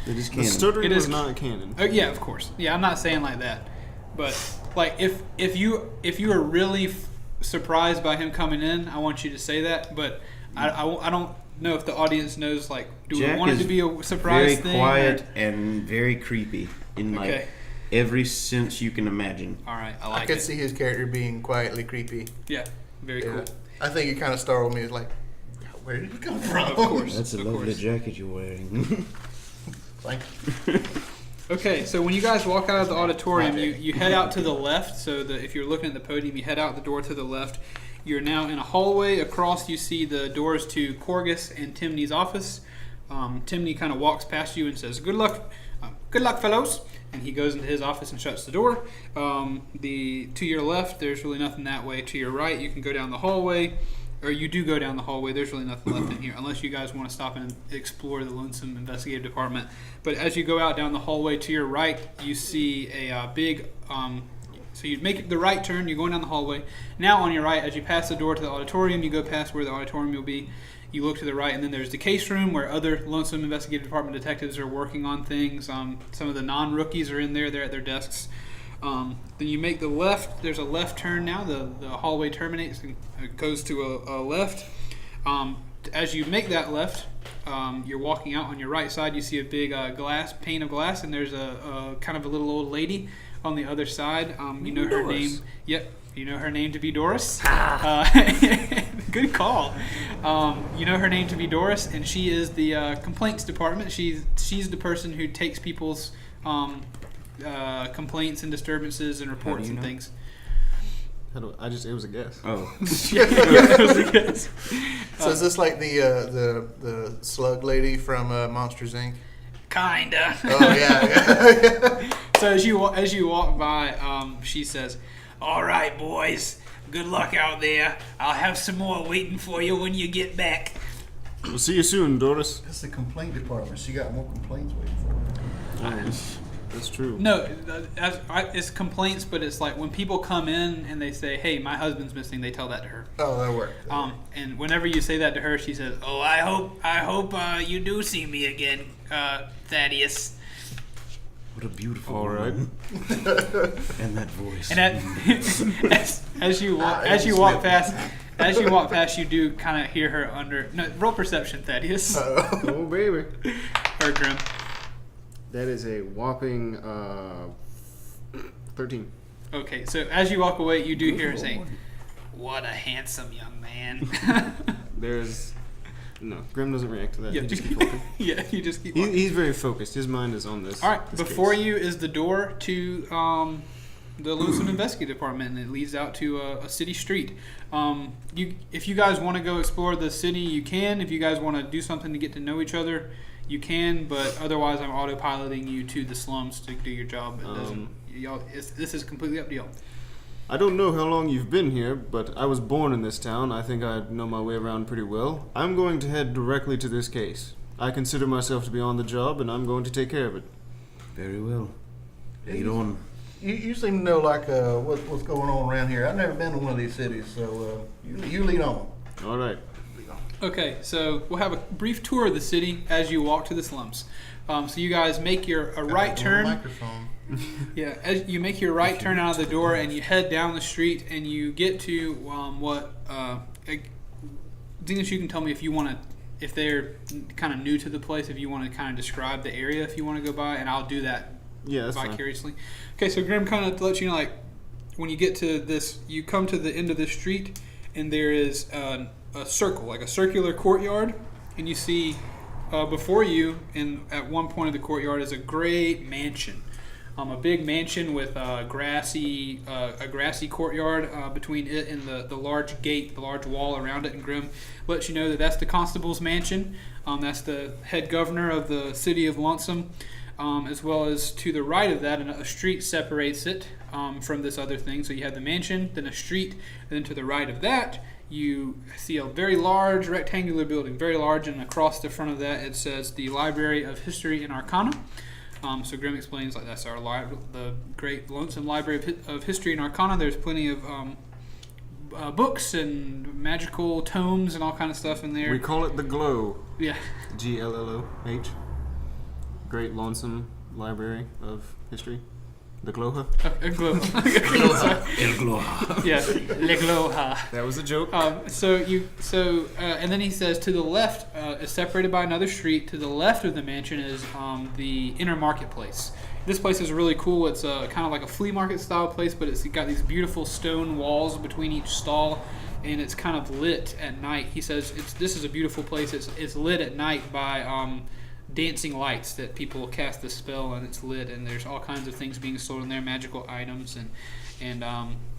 It is The canon. stuttering It was is- not canon. Oh yeah, of course. Yeah, I'm not saying like that, but like if you are really surprised by him coming in, I want you to say that. But I don't know if the audience knows. Like, do Jack we want it to be a surprise very thing? quiet and very creepy in like Okay. every sense you can imagine. All right, I I like could it. see his character being quietly creepy. Yeah, very Yeah. cool. I think it kind of startled me. It's like, where did he come from? Of course. That's a Of lovely course. jacket you're wearing. Thank you. Okay, so when you guys walk out of the auditorium, you head out to the left. So if you're looking at the podium, you head out the door to the left. You're now in a hallway. Across, you see the doors to Corgus and Timney's office. Timney kind of walks past you and says, "Good luck, fellows." And he goes into his office and shuts the door. To your left, there's really nothing that way. To your right, you can go down the hallway. Or you do go down the hallway. There's really nothing left in here, unless you guys want to stop and explore the Lonsim Investigative Department. But as you go out down the hallway to your right, you see a big... so you make the right turn. You're going down the hallway. Now on your right, as you pass the door to the auditorium, you go past where the auditorium will be. You look to the right, and then there's the case room where other Lonsim Investigative Department detectives are working on things. Some of the non-rookies are in there. They're at their desks. Then you make the left. There's a left turn now. The hallway terminates and it goes to a left. As you make that left, you're walking out on your right side. You see a big pane of glass, and there's a kind of a little old lady on the other side. You know her name. Yep. You know her name to be Doris. Good call. You know her name to be Doris, and she is the complaints department. She's the person who takes people's complaints and disturbances and reports and things. It was a guess. Oh. Yeah, it was a guess. So is this like the slug lady from Monsters Inc.? Kinda. Oh yeah. So as you walk by, she says, "All right, boys. Good luck out there. I'll have some more waiting for you when you get back." We'll see you soon, Doris. That's the complaint department. She got more complaints waiting for her. That's true. No, it's complaints, but it's like when people come in and they say, "Hey, my husband's missing," they tell that to her. Oh, that worked. And whenever you say that to her, she says, "Oh, I hope you do see me again, Thaddeus." What a beautiful All right. woman. And that voice. And as you walk past, you do kind of hear her under. No, roll perception, Thaddeus. Oh, baby. Or Grim. That is a whopping 13. Okay, so as you walk away, you do hear her saying, "What a handsome young man." No, Grim doesn't react to that. Yeah. He just keeps walking. Yeah, you just keep walking. He's very focused. His mind is on this. All right, this before case. you is the door to the Lonsim Investigative Department, and it leads out to a city street. If you guys want to go explore the city, you can. If you guys want to do something to get to know each other, you can. But otherwise, I'm autopiloting you to the slums to do your job. It doesn't. This is completely up to y'all. I don't know how long you've been here, but I was born in this town. I think I know my way around pretty well. I'm going to head directly to this case. I consider myself to be on the job, and I'm going to take care of it. Very well. Lead on. You seem to know like what's going on around here. I've never been to one of these cities, so you lead on. All right. Okay, so we'll have a brief tour of the city as you walk to the slums. So you guys make a right turn. Microphone. Yeah, as you make your right turn out of the door and you head down the street and you get to Zenas, you can tell me if they're kind of new to the place, if you want to kind of describe the area if you want to go by, and I'll do that vicariously. Fine. Okay, so Grim kind of lets you know, like, when you get to this, you come to the end of the street and there is a circle, like a circular courtyard, and you see before you, and at one point of the courtyard, is a great mansion. A big mansion with a grassy courtyard between it and the large gate, the large wall around it. And Grim lets you know that that's the constable's mansion. That's the head governor of the city of Lonsim, as well as to the right of that, and a street separates it from this other thing. So you have the mansion, then a street, and then to the right of that, you see a very large rectangular building, very large, and across the front of that it says the Library of History and Arcana. So Grim explains, like, that's the great Lonsim Library of History and Arcana. There's plenty of books and magical tomes and all kind of stuff in there. We call it the Glow. Yeah. GLLOH. Great Lonsim Library of History. The Gloha. El Gloha. Yeah, Le Gloha. That was a joke. And then he says to the left is separated by another street. To the left of the mansion is the inner marketplace. This place is really cool. It's kind of like a flea market style place, but it's got these beautiful stone walls between each stall, and it's kind of lit at night. He says this is a beautiful place. It's lit at night by dancing lights that people cast the spell, and it's lit, and there's all kinds of things being sold in there, magical items and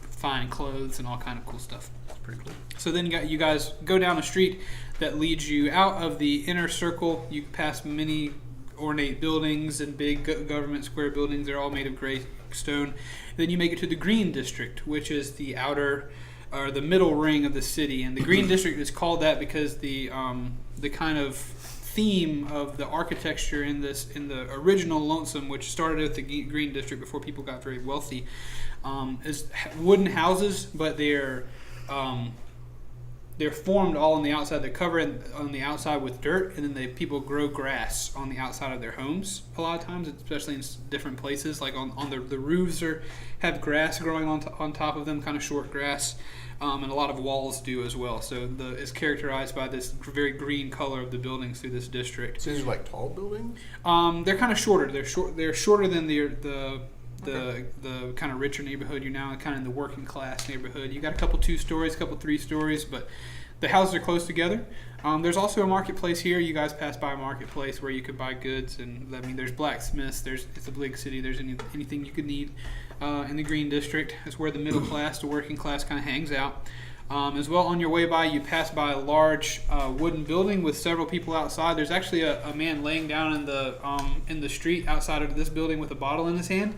fine clothes and all kind of cool stuff. It's pretty cool. So then you guys go down a street that leads you out of the inner circle. You pass many ornate buildings and big government square buildings. They're all made of gray stone. Then you make it to the Green District, which is the outer or the middle ring of the city, and the Green District is called that because the kind of theme of the architecture in the original Lonsim, which started at the Green District before people got very wealthy, is wooden houses, but they're they're formed all on the outside. They're covered on the outside with dirt, and then people grow grass on the outside of their homes a lot of times, especially in different places. Like on the roofs have grass growing on top of them, kind of short grass, and a lot of walls do as well. So it's characterized by this very green color of the buildings through this district. So these are like tall buildings? They're kind of shorter. They're shorter than the kind of richer neighborhood. You're now kind of in the working class neighborhood. You got a couple 2 stories, a couple 3 stories, but the houses are close together. There's also a marketplace here. You guys pass by a marketplace where you could buy goods, and I mean, there's blacksmiths. It's a big city. There's anything you could need in the Green District. It's where the middle class, the working class, kind of hangs out. As well, on your way by, you pass by a large wooden building with several people outside. There's actually a man laying down in the street outside of this building with a bottle in his hand.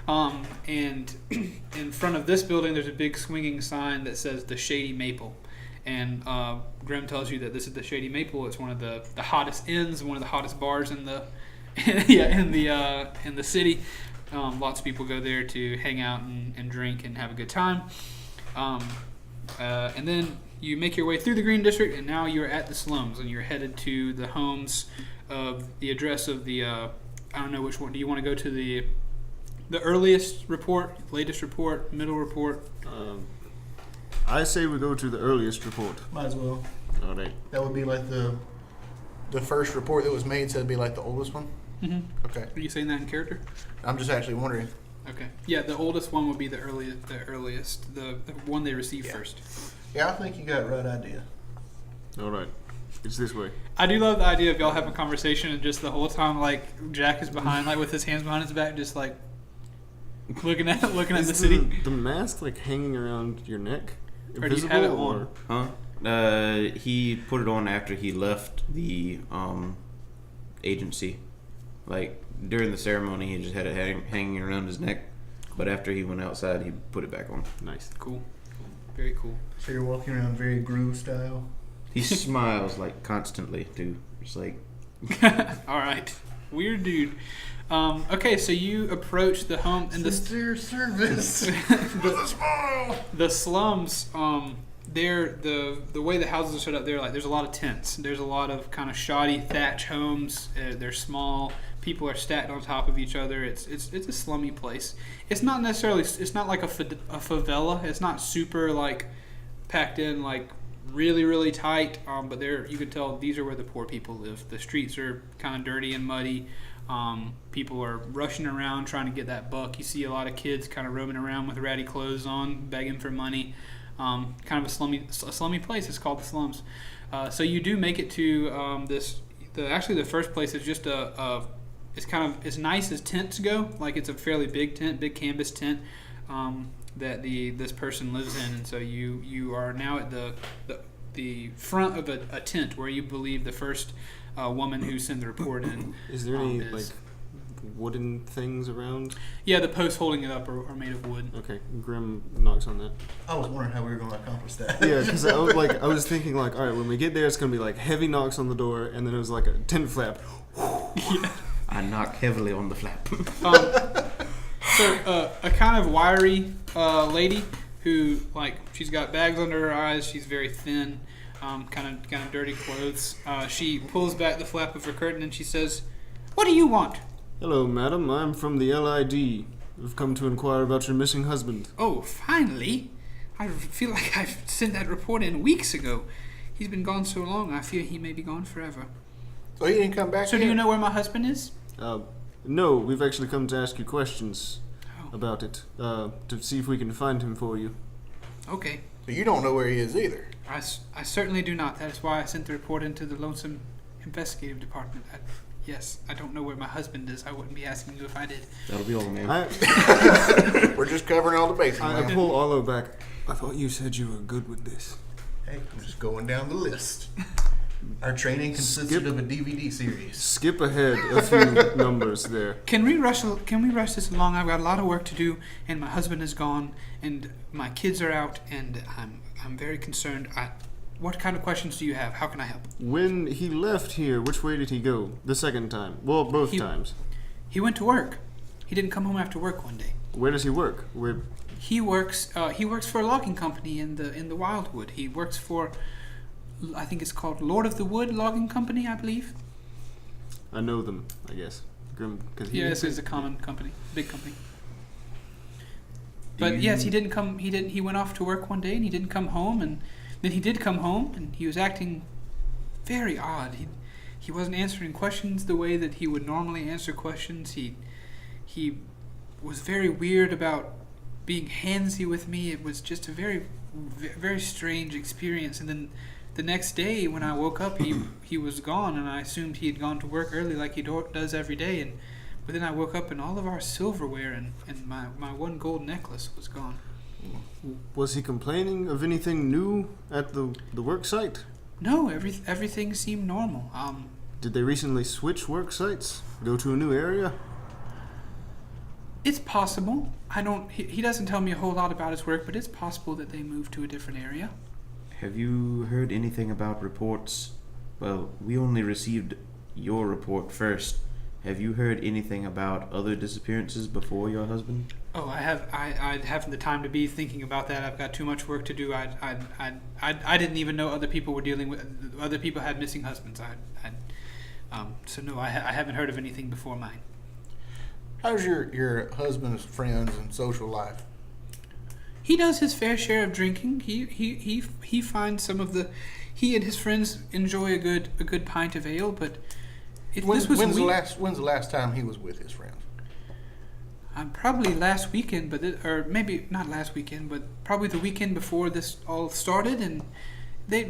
And in front of this building, there's a big swinging sign that says the Shady Maple. And Grim tells you that this is the Shady Maple. It's one of the hottest inns, one of the hottest bars in the in the city. Lots of people go there to hang out and drink and have a good time. And then you make your way through the Green District, and now you're at the slums, and you're headed to the homes of the address of the. I don't know which one. Do you want to go to the earliest report, latest report, middle report? I say we go to the earliest report. Might as well. All right. That would be like the first report that was made, so it'd be like the oldest one? Mm-hmm. Okay. Are you saying that in character? I'm just actually wondering. Okay. Yeah, the oldest one would be the earliest, the one they received first. Yeah, I think you got the right idea. All right. It's this way. I do love the idea of y'all having a conversation and just the whole time, like, Jack is behind, like, with his hands behind his back, just, like, looking at the city. The mask, like, hanging around your neck? Or do you have it on? Huh? He put it on after he left the agency. Like, during the ceremony, he just had it hanging around his neck. But after he went outside, he put it back on. Nice. Cool. Very cool. So you're walking around very Gru style? He smiles, like, constantly, too. Just like... All right. Weird dude. Okay, so you approach the home and sincere service with a smile. The slums. They're the way the houses are set up. They're like there's a lot of tents. There's a lot of kind of shoddy thatch homes. They're small. People are stacked on top of each other. It's a slummy place. It's not necessarily. It's not like a favela. It's not super like packed in like really really tight. But you can tell these are where the poor people live. The streets are kind of dirty and muddy. People are rushing around trying to get that buck. You see a lot of kids kind of roaming around with ratty clothes on, begging for money. Kind of a slummy place. It's called the slums. So you do make it to actually the first place is just it's kind of as nice as tents go. Like it's a fairly big tent, big canvas tent that this person lives in, and so you are now at the front of a tent where you believe the first woman who sent the report in. Is there any like wooden things around? Yeah, the posts holding it up are made of wood. Okay, Grim knocks on that. I was wondering how we were going to accomplish that. Yeah, because I was thinking like, all right, when we get there, it's going to be like heavy knocks on the door, and then it was like a tent flap. Yeah. I knock heavily on the flap. So a kind of wiry lady who like she's got bags under her eyes. She's very thin. Kind of dirty clothes. She pulls back the flap of her curtain and she says, "What do you want?" Hello, madam. I'm from the LID. I've come to inquire about your missing husband. Oh, finally! I feel like I've sent that report in weeks ago. He's been gone so long, I fear he may be gone forever. So he didn't come back So yet? do you know where my husband is? No, we've actually come to ask you questions about it, to see if we can find him for you. Okay. So you don't know where he is either? I certainly do not. That is why I sent the report into the Lonsim Investigative Department. Yes, I don't know where my husband is. I wouldn't be asking you if I did. That'll be all, man. We're just covering all the bases. I pull Arlo back. I thought you said you were good with this. Hey, I'm just going down the list. Our training consisted of a DVD series. Skip ahead a few numbers there. Can we rush this along? I've got a lot of work to do, and my husband is gone, and my kids are out, and I'm very concerned. What kind of questions do you have? How can I help? When he left here, which way did he go? The second time? Well, both times. He went to work. He didn't come home after work one day. Where does he work? Where? He works for a logging company in the Wildwood. He works for I think it's called Lord of the Wood Logging Company, I believe. I know them, I guess. Grim, cause Yeah, this is a common company, big company. Do But you- yes, he didn't come. He went off to work one day and he didn't come home. And then he did come home and he was acting very odd. He wasn't answering questions the way that he would normally answer questions. He was very weird about being handsy with me. It was just a very, very strange experience. And then the next day when I woke up, he was gone, and I assumed he had gone to work early like he does every day. But then I woke up and all of our silverware and my one gold necklace was gone. Was he complaining of anything new at the work site? No, everything seemed normal. Did they recently switch work sites? Go to a new area? It's possible. He doesn't tell me a whole lot about his work, but it's possible that they moved to a different area. Have you heard anything about reports? Well, we only received your report first. Have you heard anything about other disappearances before your husband? Oh, I haven't the time to be thinking about that. I've got too much work to do. I didn't even know other people were dealing with other people had missing husbands. So no, I haven't heard of anything before mine. How's your husband's friends and social life? He does his fair share of drinking. He finds some of the. He and his friends enjoy a good pint of ale, but When's the last time he was with his friends? Probably last weekend, or maybe not last weekend, but probably the weekend before this all started. And they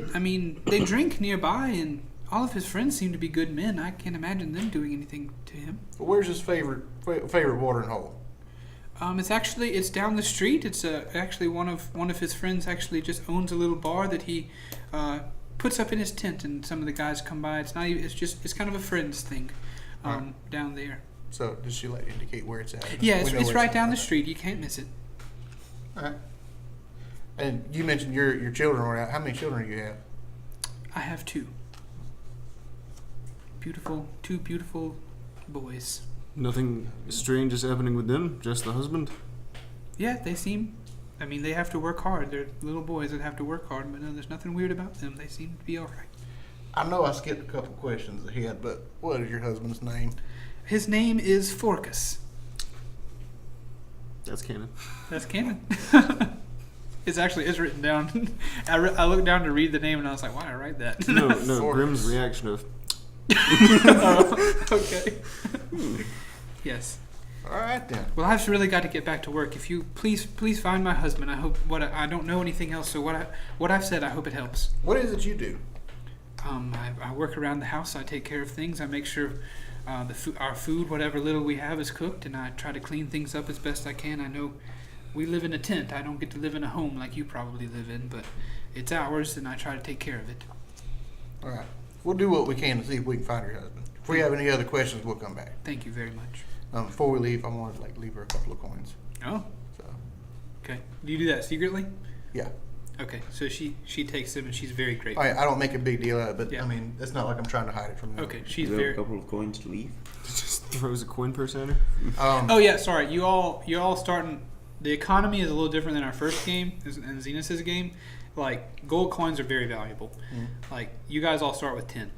drink nearby, and all of his friends seem to be good men. I can't imagine them doing anything to him. Where's his favorite watering hole? It's down the street. It's actually one of his friends actually just owns a little bar that he puts up in his tent, and some of the guys come by. It's kind of a friends thing, Right. down there. So does she indicate where it's at? Yeah, We know it's where right at. down the street. You can't miss it. All right. And you mentioned your children were out. How many children do you have? I have two beautiful boys. Nothing strange is happening with them, just the husband? Yeah, they have to work hard. They're little boys that have to work hard, but no, there's nothing weird about them. They seem to be all right. I know I skipped a couple questions ahead, but what is your husband's name? His name is Forcus. That's canon. That's canon. It's written down. I looked down to read the name, and I was like, why did I write that? No, Forcus. Grimm's reaction of, Okay. Yes. All right then. Well, I've really got to get back to work. If you please find my husband. I hope I don't know anything else, so what I've said, I hope it helps. What is it you do? I work around the house. I take care of things. I make sure our food, whatever little we have, is cooked, and I try to clean things up as best I can. I know we live in a tent. I don't get to live in a home like you probably live in, but it's ours, and I try to take care of it. All right. We'll do what we can to see if we can find your husband. If we have any other questions, we'll come back. Thank you very much. Before we leave, I want to leave her a couple of coins. Oh, So okay. Do you do that secretly? yeah. Okay, so she takes them, and she's very All grateful. right. I don't make a big deal out of it, but Yeah. it's not like I'm trying to hide it from you. Okay, she's Do you have very. a couple of coins to leave? just throws a coin purse at her. Oh yeah, sorry. You all starting. The economy is a little different than our first game, and Zenas' game. Like gold coins are very valuable. Like you guys all start with 10.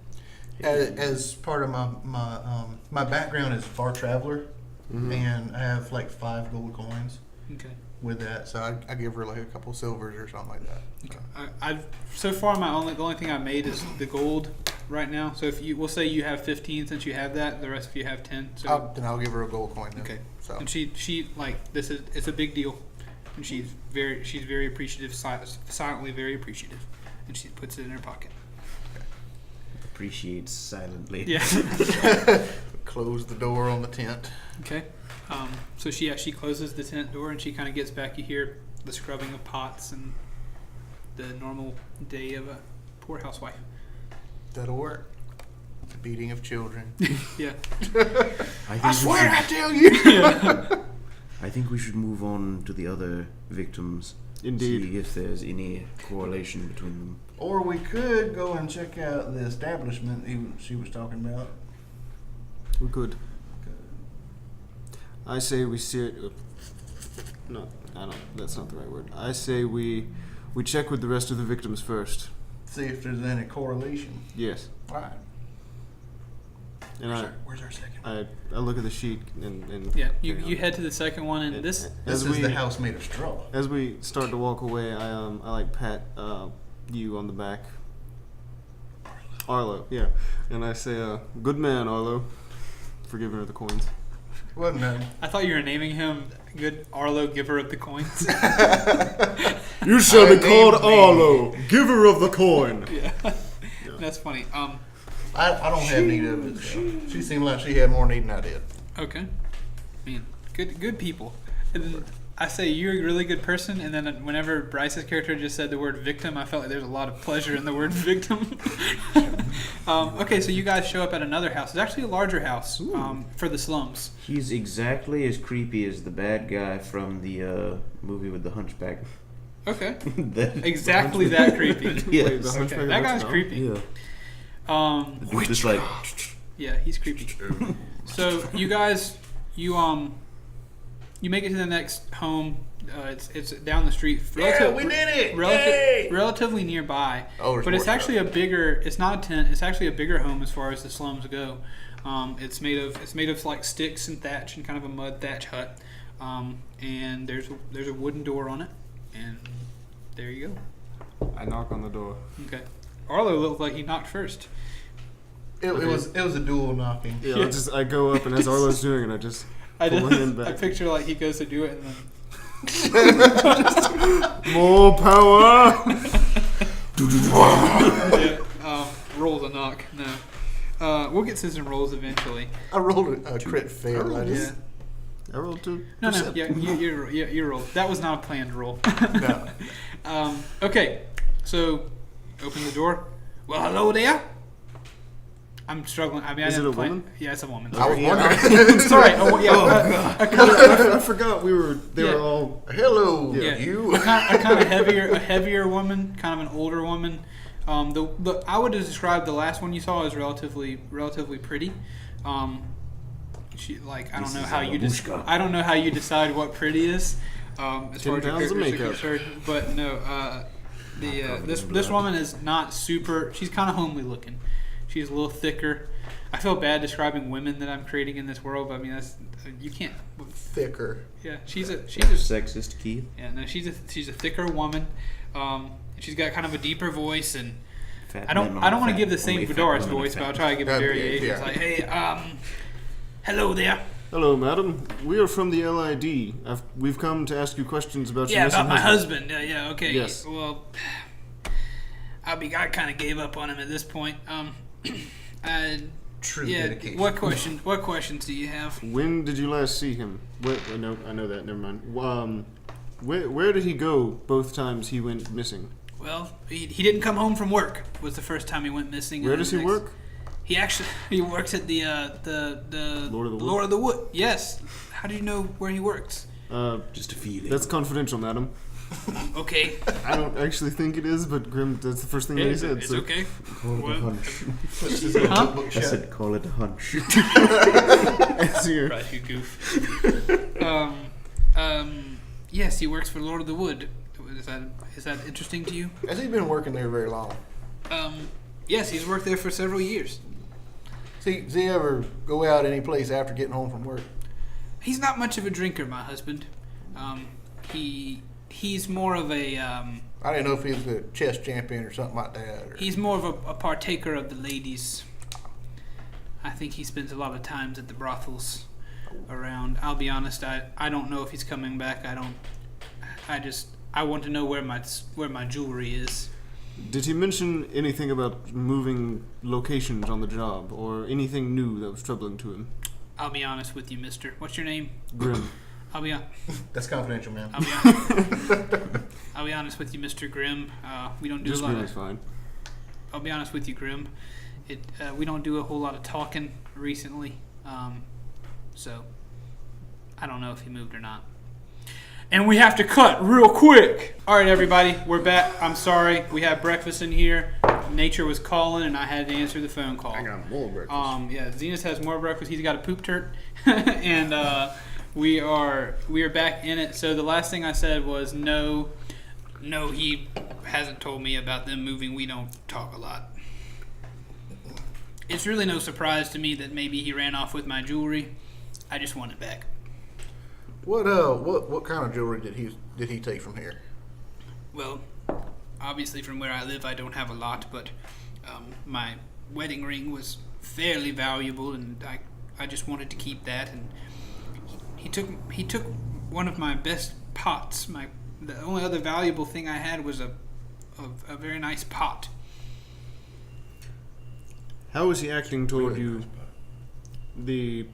As part of my background is far traveler, and I have 5 gold coins Okay. with that. So I give her a couple silvers or something like that. So. I've so far the only thing I made is the gold right now. So we'll say you have 15 since you have that, the rest of you have 10. So Then I'll give her a gold coin. Then. okay. So And she it's a big deal, and she's very appreciative, silently very appreciative, and she puts it in her pocket. Appreciates silently. Yeah. close the door on the tent. Okay. So she closes the tent door and she kind of gets back. You hear the scrubbing of pots and the normal day of a poor housewife. That'll work. The beating of children. Yeah. I swear I tell you. I think we should move on to the other victims. Indeed. See if there's any correlation between them. Or we could go and check out the establishment she was talking about. We could. I say we see it. No, I don't. That's not the right word. I say we check with the rest of the victims first. See if there's any correlation. Yes. All right. And Where's our second one? I look at the sheet and Yeah, you head to the second one, and this This is the house made of straw. As we start to walk away, I like pat you on the back. Arlo, yeah, and I say, "Good man, Arlo, for giving her the coins." Wasn't that? I thought you were naming him Good Arlo, giver of the coins. You shall be be called called Arlo, giver of the coin. Yeah, that's funny. I don't have need of it. So. She seemed like she had more need than I did. Okay, man, good people. And then I say you're a really good person, and then whenever Bryce's character just said the word victim, I felt like there's a lot of pleasure in the word victim. Okay, so you guys show up at another house. It's actually a larger house for the slums. He's exactly as creepy as the bad guy from the movie with the Hunchback. Okay, That- exactly that creepy. Yes. The Hunchback Okay, of that guy's Notre Dame? creepy. Yeah. Just like Yeah, he's creepy. So you guys, you make it to the next home. It's down the street. We did it! Yay! Relatively nearby. Oh, there's but it's more actually a bigger. It's not a tent. It's actually a bigger home as far as the slums go. It's made of like sticks and thatch and kind of a mud thatch hut. And there's a wooden door on it. And there you go. I knock on the door. Okay. Arlo looked like he knocked first. It was a dual knocking. Yeah, I go up, and as Arlo's doing it, I just pull my hand back. I picture like he goes to do it and then. More power. Yeah, rolls a knock. No. We'll get to some rolls eventually. I rolled a crit fail. Yeah. I rolled 2. No. Yeah, you rolled. That was not a planned roll. No. Okay, so open the door. Well, hello there. I'm struggling. I mean, Is I it didn't a play. woman? Yeah, it's a woman. I was wondering. Sorry. I forgot they Yeah. were all. Hello, Yeah. you. a kind of heavier woman, kind of an older woman. I would describe the last one you saw as relatively pretty. She I don't know how you decide what pretty is. As far as your 10 pounds of characters are makeup. concerned, but no. This woman is not super. She's kind of homely looking. She's a little thicker. I feel bad describing women that I'm creating in this world, but I mean you can't. Thicker. Yeah, she's a sexist, Keith. yeah, no, she's a thicker woman. She's got kind of a deeper voice, and I don't want to give the same Vidara's voice, but I'll try to give a variation. Yeah. It's like, hey, hello there. Hello, madam. We are from the LID. We've come to ask you questions about your Yeah, missing about my husband. husband. Yeah, okay. Yes. Well, I kind of gave up on him at this point. True Yeah. dedication. What questions do you have? When did you last see him? No, I know that. Never mind. Where did he go both times he went missing? Well, he didn't come home from work. Was the first time he went missing. Where does he work? He works at the Lord of the Wood. Yes. How do you know where he works? Just a feeling. That's confidential, madam. Okay. I don't actually think it is, but Grim, that's the first thing that he said. It's So. okay. Call it a hunch. Huh? I said call it a hunch. It's here. Right, you goof. Yes, he works for Lord of the Wood. Is that interesting to you? Has he been working there very long? Yes, he's worked there for several years. Does he ever go out any place after getting home from work? He's not much of a drinker, my husband. He's more of a I didn't know if he was a chess champion or something like that. Or... he's more of a partaker of the ladies. I think he spends a lot of times at the brothels around. I'll be honest, I don't know if he's coming back. I want to know where my jewelry is. Did he mention anything about moving locations on the job, or anything new that was troubling to him? I'll be honest with you, mister. What's your name? Grim. I'll be That's confidential, man. I'll be honest with you, Mr. Grimm. We don't do Just a lot Grim of... is fine. I'll be honest with you, Grimm. We don't do a whole lot of talking recently. So I don't know if he moved or not. And we have to cut real quick. All right, everybody, we're back. I'm sorry. We had breakfast in here. Nature was calling, and I had to answer the phone call. I got more breakfast. Yeah, Zenas has more breakfast. He's got a poop turt, and we are back in it. So the last thing I said was no. No, he hasn't told me about them moving. We don't talk a lot. It's really no surprise to me that maybe he ran off with my jewelry. I just want it back. What kind of jewelry did he take from here? Well, obviously from where I live I don't have a lot, but my wedding ring was fairly valuable, and I just wanted to keep that. And he took one of my best pots. The only other valuable thing I had was a very nice pot. How was he acting toward you? The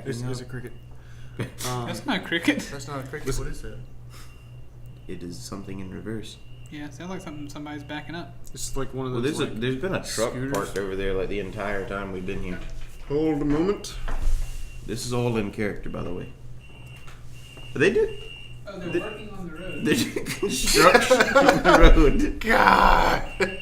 is a cricket. That's not a cricket. That's not a cricket. What is that? It is something in reverse. Yeah, sounds like something somebody's backing up. It's like one of Well, those. there's been a truck scooters. parked over there like the entire time we've been here. Hold a moment. This is all in character, by the way. But they do. Oh, they're working on the road. They do construction on the road. God!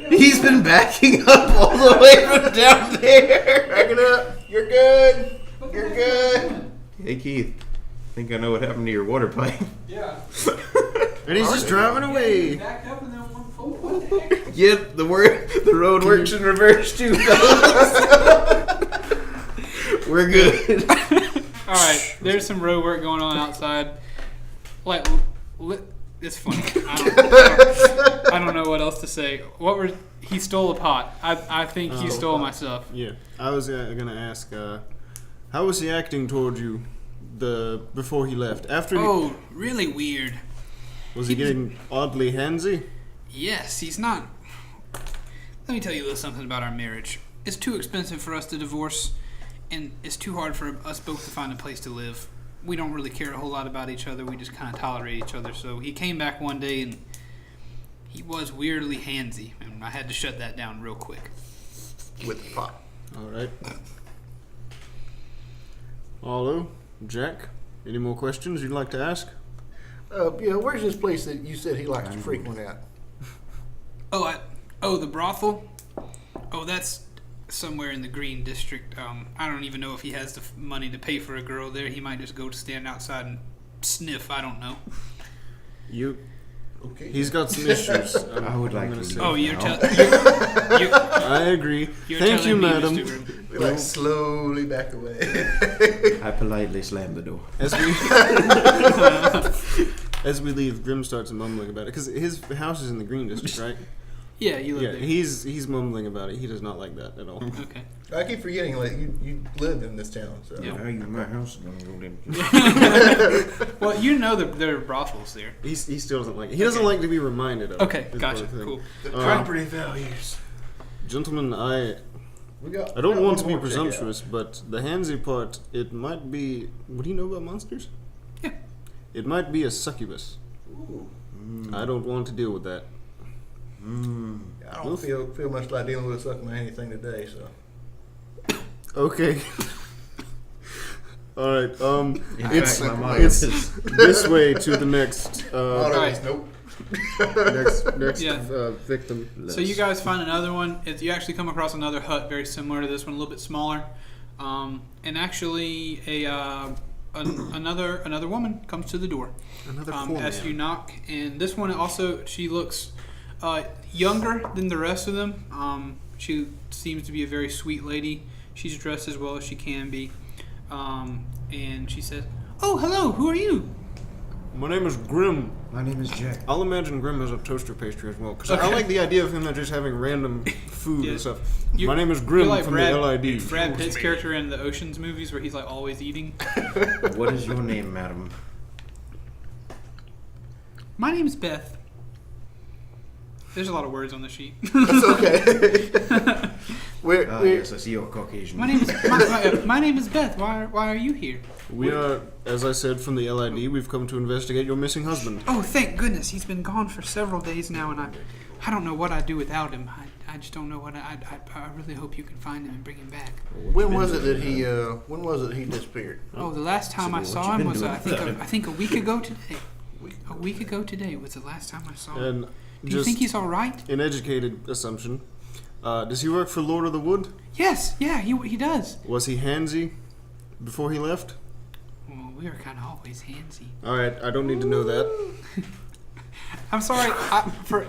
He's been backing up all the way from down there. Back it up. You're good. You're good. Hey Keith, I think I know what happened to your water pipe. Yeah. And he's just driving away. Backed up and then one full. What the heck? Yep, the road works in reverse too, fellas. We're good. All right, there's some road work going on outside. Like, it's funny. I don't know what else to say. He stole a pot. I think he stole my stuff. Yeah, I was gonna ask. How was he acting toward you before he left? After Oh, really weird. was he getting oddly handsy? Yes, he's not. Let me tell you a little something about our marriage. It's too expensive for us to divorce, and it's too hard for us both to find a place to live. We don't really care a whole lot about each other. We just kind of tolerate each other. So he came back one day, and he was weirdly handsy, and I had to shut that down real quick. With the pot. All right. Arlo, Jack, any more questions you'd like to ask? Yeah, where's this place that you said he likes to frequent at? The brothel? Oh, that's somewhere in the Green District. I don't even know if he has the money to pay for a girl there. He might just go to stand outside and sniff. I don't know. Okay. He's got some issues. I would like to. Oh, you're telling. I agree. Thank you, madam. We like slowly back away. I politely slammed the door. As we leave, Grim starts mumbling about it because his house is in the Green District, right? Yeah, you live Yeah, there. he's mumbling about it. He does not like that at all. Okay. I keep forgetting, like, you live in this town, so. Yeah. How you my house is gonna go in? Well, you know that there are brothels there. He still doesn't like it. He doesn't like to be reminded of Okay, it. gotcha. Part of the thing. Cool. The property values. Gentlemen, I We got. don't want to be one more to check out. presumptuous, but the handsy part, it might be... What do you know about monsters? Yeah. It might be a succubus. Ooh. I don't want to deal with that. I don't feel much like dealing with a sucker man anything today, so. Okay. All right. In It's fact, my motto it's is- this way to the next Alright. Nope. next Yeah. victim. So you guys find another one. You actually come across another hut very similar to this one, a little bit smaller, and actually another woman comes to the door. Another as you knock, and this one also, she looks younger than the rest of them. She seems to be a very sweet lady. She's dressed as well as she can be, and she says, "Oh, hello. Who are you?" My name is Grim. My name is Jack. I'll imagine Grim has a toaster pastry as well, because I Okay. like the idea of him just having random food Yeah. and stuff. You- My name is You're Grim like from Brad, the LID. Brad Pitt's character in the Ocean's movies, where he's like always eating. What is your name, madam? My name is Beth. There's a lot of words on the sheet. That's okay. we're, Yes, I see you're Caucasian. My name is my name is Beth. Why are you here? We are, as I said, from the LID. We've come to investigate your missing husband. Oh, thank goodness. He's been gone for several days now, and I don't know what I'd do without him. I just don't know what I really hope you can find him and bring him back. when was it that he disappeared? Oh, the last time I So saw what you him been was doing? I think a week ago today. A week ago today was the last time I saw him. And Do you just think he's all right? an educated assumption. Does he work for Lord of the Wood? Yes. Yeah. He does. Was he handsy before he left? Well, we were kind of always handsy. All right, I don't need to know that. I'm sorry. For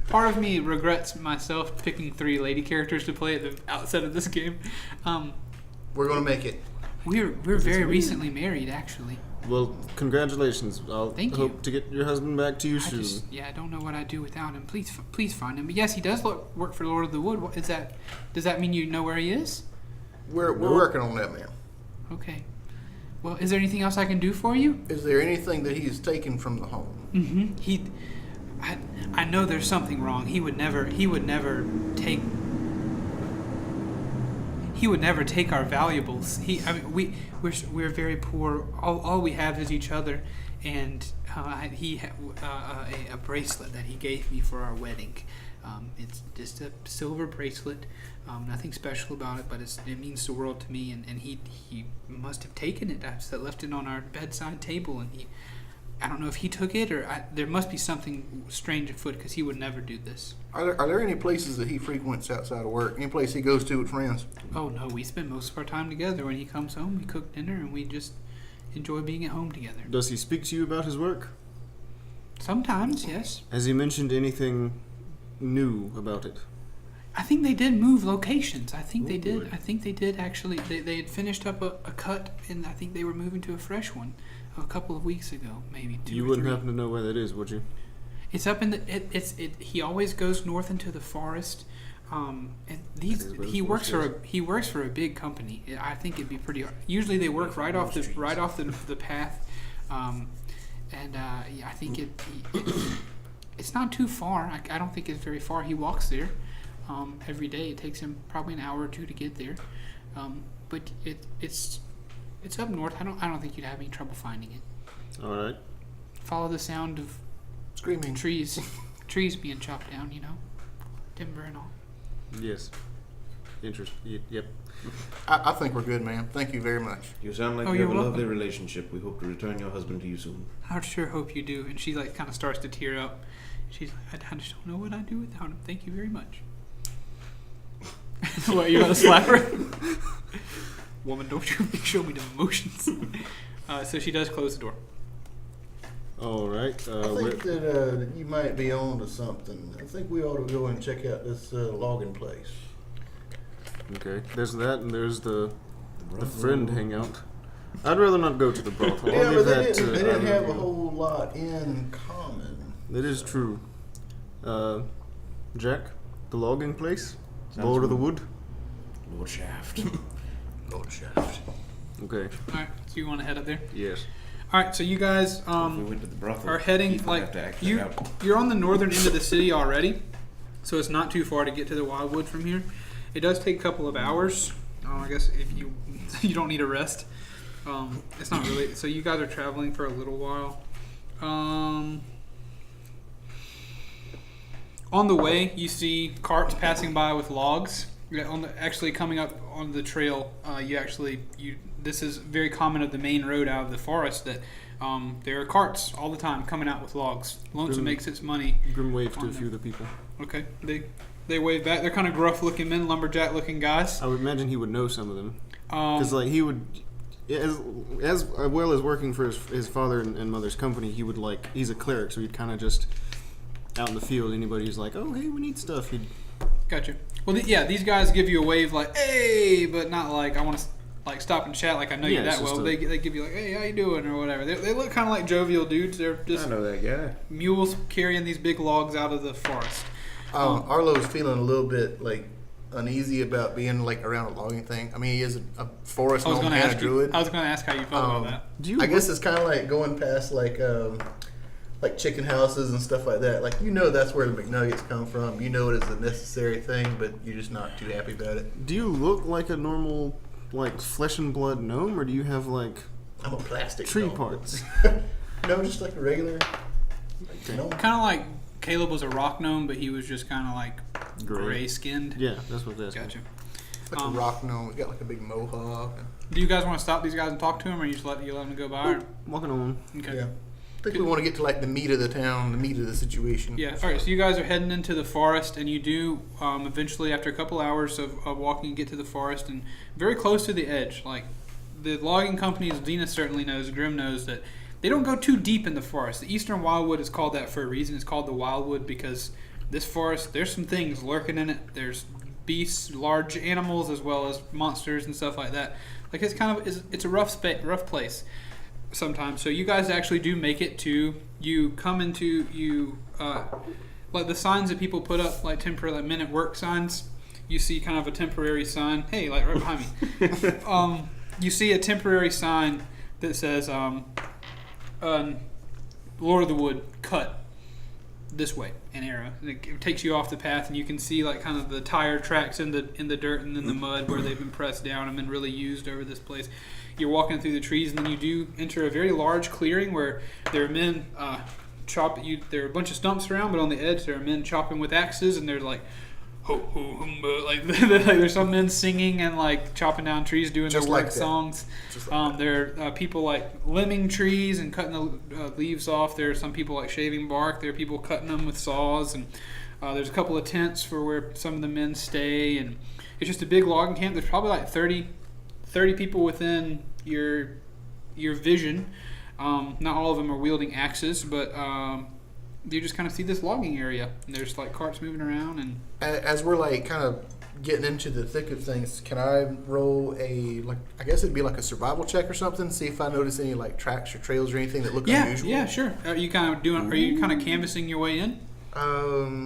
part of me regrets myself picking 3 lady characters to play at the outset of this game. We're gonna make it. We're very recently married, actually. Well, congratulations. I'll Thank hope you. to get your husband back to you soon. I don't know what I'd do without him. Please find him. But yes, he does work for Lord of the Wood. What is that? Does that mean you know where he is? We're working on that, man. Okay. Well, is there anything else I can do for you? Is there anything that he's taken from the home? Mm-hmm. I know there's something wrong. He would never take our valuables. We're very poor. All we have is each other, and he had a bracelet that he gave me for our wedding. It's just a silver bracelet. Nothing special about it, but it means the world to me. And he must have taken it. I left it on our bedside table, and I don't know if he took it or there must be something strange afoot because he would never do this. Are there any places that he frequents outside of work? Any place he goes to with friends? Oh no, we spend most of our time together. When he comes home, we cook dinner and we just enjoy being at home together. Does he speak to you about his work? Sometimes, yes. Has he mentioned anything new about it? I think they did move locations. I think they did actually. They had finished up a cut and I think they were moving to a fresh one a couple of weeks ago, maybe 2 You or wouldn't 3. happen to know where that is, would you? It's up in the. He always goes north into the forest. And he works for a big company. I think it'd be pretty. Usually they work right off the path. I think it's not too far. I don't think it's very far. He walks there every day. It takes him probably an hour or 2 to get there. But it's up north. I don't think you'd have any trouble finding it. All right. Follow the sound of Screaming. trees being chopped down. Timber and all. Yes. Yep. I think we're good, man. Thank you very much. You sound like Oh, you you're have a welcome. lovely relationship. We hope to return your husband to you soon. I sure hope you do. And she kind of starts to tear up. She's like, I just don't know what I'd do without him. Thank you very much. What, you gonna slap her? Woman, don't you show me the emotions. So she does close the door. All right. I think that you might be on to something. I think we ought to go and check out this logging place. Okay. There's that, and there's the friend hangout. I'd rather not go to the brothel. Yeah, I'll but leave they that didn't to have a you. whole lot in common. That is true. Jack, the logging place, Sounds Lord of the good. Wood. Lord Shaft. Lord Shaft. Okay. All right. So you want to head up there? Yes. All right. So you guys If we went to the brothel, are heading Keith would have to act that out. you're on the northern end of the city already, so it's not too far to get to the Wildwood from here. It does take a couple of hours. I guess if you don't need a rest. It's not really. So you guys are traveling for a little while. On the way, you see carts passing by with logs. Actually coming up on the trail, this is very common of the main road out of the forest that there are carts all the time coming out with logs. Lonesome makes its money. Grim wave to On a few of the people. Okay, they wave back. They're kind of gruff-looking men, lumberjack-looking guys. I would imagine he would know some of them. Um, Because he would, as well as working for his father and mother's company, he would he's a cleric, so he'd kind of just out in the field. Anybody who's like, oh hey, we need stuff. He'd Gotcha. Well, these guys give you a wave like, hey, but not like I want to stop and chat like I know you Yeah, it's that well. just They give you like, hey, how you doing or whatever. They look kind of like jovial dudes. They're just I know that guy. mules carrying these big logs out of the forest. Arlo's feeling a little bit uneasy about being around a logging thing. I mean, he is a forest gnome and a druid. I was going to ask how you felt about that. do you? I guess it's kind of like going past like chicken houses and stuff like that. That's where the McNuggets come from. You know it is a necessary thing, but you're just not too happy about it. Do you look like a normal flesh and blood gnome, or do you have I'm a plastic tree gnome. parts? No, just like a regular gnome. Kind of like Caleb was a rock gnome, but he was just kind of gray skinned. Yeah, that's what that's. Gotcha. It's like a rock gnome. He's got a big mohawk. Do you guys want to stop these guys and talk to them, or you just let them go by? Or? Walking on. Okay. Yeah. I think we want to get to the meat of the town, the meat of the situation. Yeah. All right. So you guys are heading into the forest, and you do eventually, after a couple hours of walking, get to the forest and very close to the edge. the logging companies, Zenas certainly knows, Grim knows that they don't go too deep in the forest. The eastern wildwood is called that for a reason. It's called the wildwood because this forest, there's some things lurking in it. There's beasts, large animals, as well as monsters and stuff like that. Like it's a rough place sometimes. So you guys actually do make it to, you come into, like the signs that people put up, like temporary, like men at work signs. You see kind of a temporary sign. Hey, like right behind me. You see a temporary sign that says, Lord of the Wood, cut this way, an arrow. And it takes you off the path, and you can see like kind of the tire tracks in the dirt and in the mud where they've been pressed down and been really used over this place. You're walking through the trees, and then you do enter a very large clearing where there are men there are a bunch of stumps around, but on the edge there are men chopping with axes, and they're like, ho ho humba, like there's some men singing and like chopping down trees, doing Just their like work that. songs. Just like There are people like limbing trees and cutting the leaves off. There are some people like shaving bark. There are people cutting them with saws, and there's a couple of tents for where some of the men stay, and it's just a big logging camp. There's probably like 30 people within your vision. Not all of them are wielding axes, but you just kind of see this logging area, and there's like carts moving around. And As we're like kind of getting into the thick of things, can I roll I guess it'd be like a survival check or something, see if I notice any like tracks or trails or anything that look unusual? Yeah, sure. Are you kind of canvassing your way in? I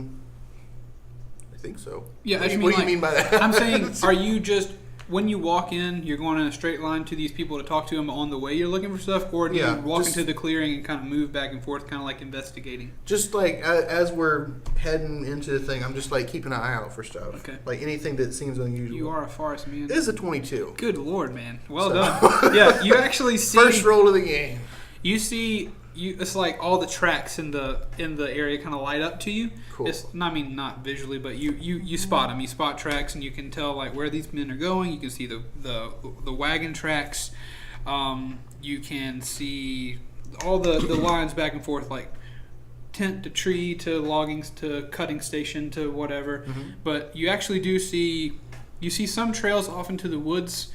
think so. Yeah, What do you mean by that? I'm saying, are you just, when you walk in, you're going in a straight line to these people to talk to them on the way you're looking for stuff, or do you walk into the clearing and kind of move back and forth, kind of like investigating? Just like as we're heading into the thing, I'm just like keeping an eye out for stuff. Okay. Like anything that seems unusual. You are a forest man. This is a 22. Good Lord, man. Well done. Yeah, you actually see... First roll of the game. You see... it's like all the tracks in the area kind of light up to you. Cool. Not visually, but you spot them. You spot tracks, and you can tell like where these men are going. You can see the wagon tracks. You can see all the lines back and forth, like tent to tree to logging to cutting station to whatever. Mm-hmm. But you actually do see some trails off into the woods.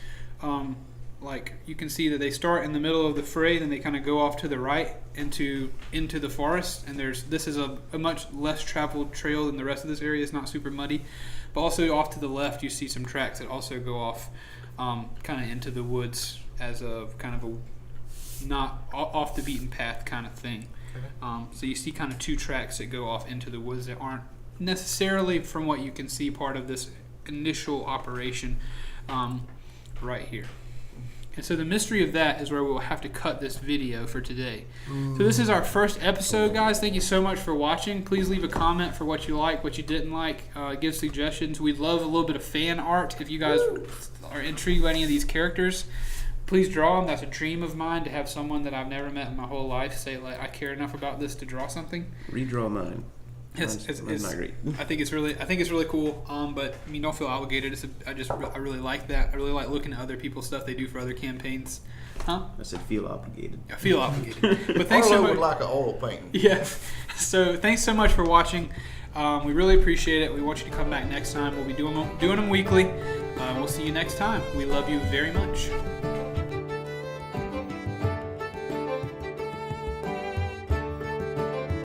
Like you can see that they start in the middle of the fray, then they kind of go off to the right into the forest. And this is a much less traveled trail than the rest of this area. It's not super muddy, but also off to the left you see some tracks that also go off, kind of into the woods as a kind of a not off the beaten path kind of thing. Okay. So you see kind of two tracks that go off into the woods that aren't necessarily, from what you can see, part of this initial operation right here. And so the mystery of that is where we'll have to cut this video for today. So this is our first episode, guys. Thank you so much for watching. Please leave a comment for what you like, what you didn't like. Give suggestions. We'd love a little bit of fan art. If you guys are intrigued by any of these characters, please draw them. That's a dream of mine, to have someone that I've never met in my whole life say, like, I care enough about this to draw something. Redraw mine. It's not great. I think it's really cool. But I mean, don't feel obligated. I really like that. I really like looking at other people's stuff they do for other campaigns. Huh? I said feel obligated. I feel obligated. But thanks Arlo so much. would like an oil painting. Yeah. So thanks so much for watching. We really appreciate it. We want you to come back next time. We'll be doing them weekly. We'll see you next time. We love you very much.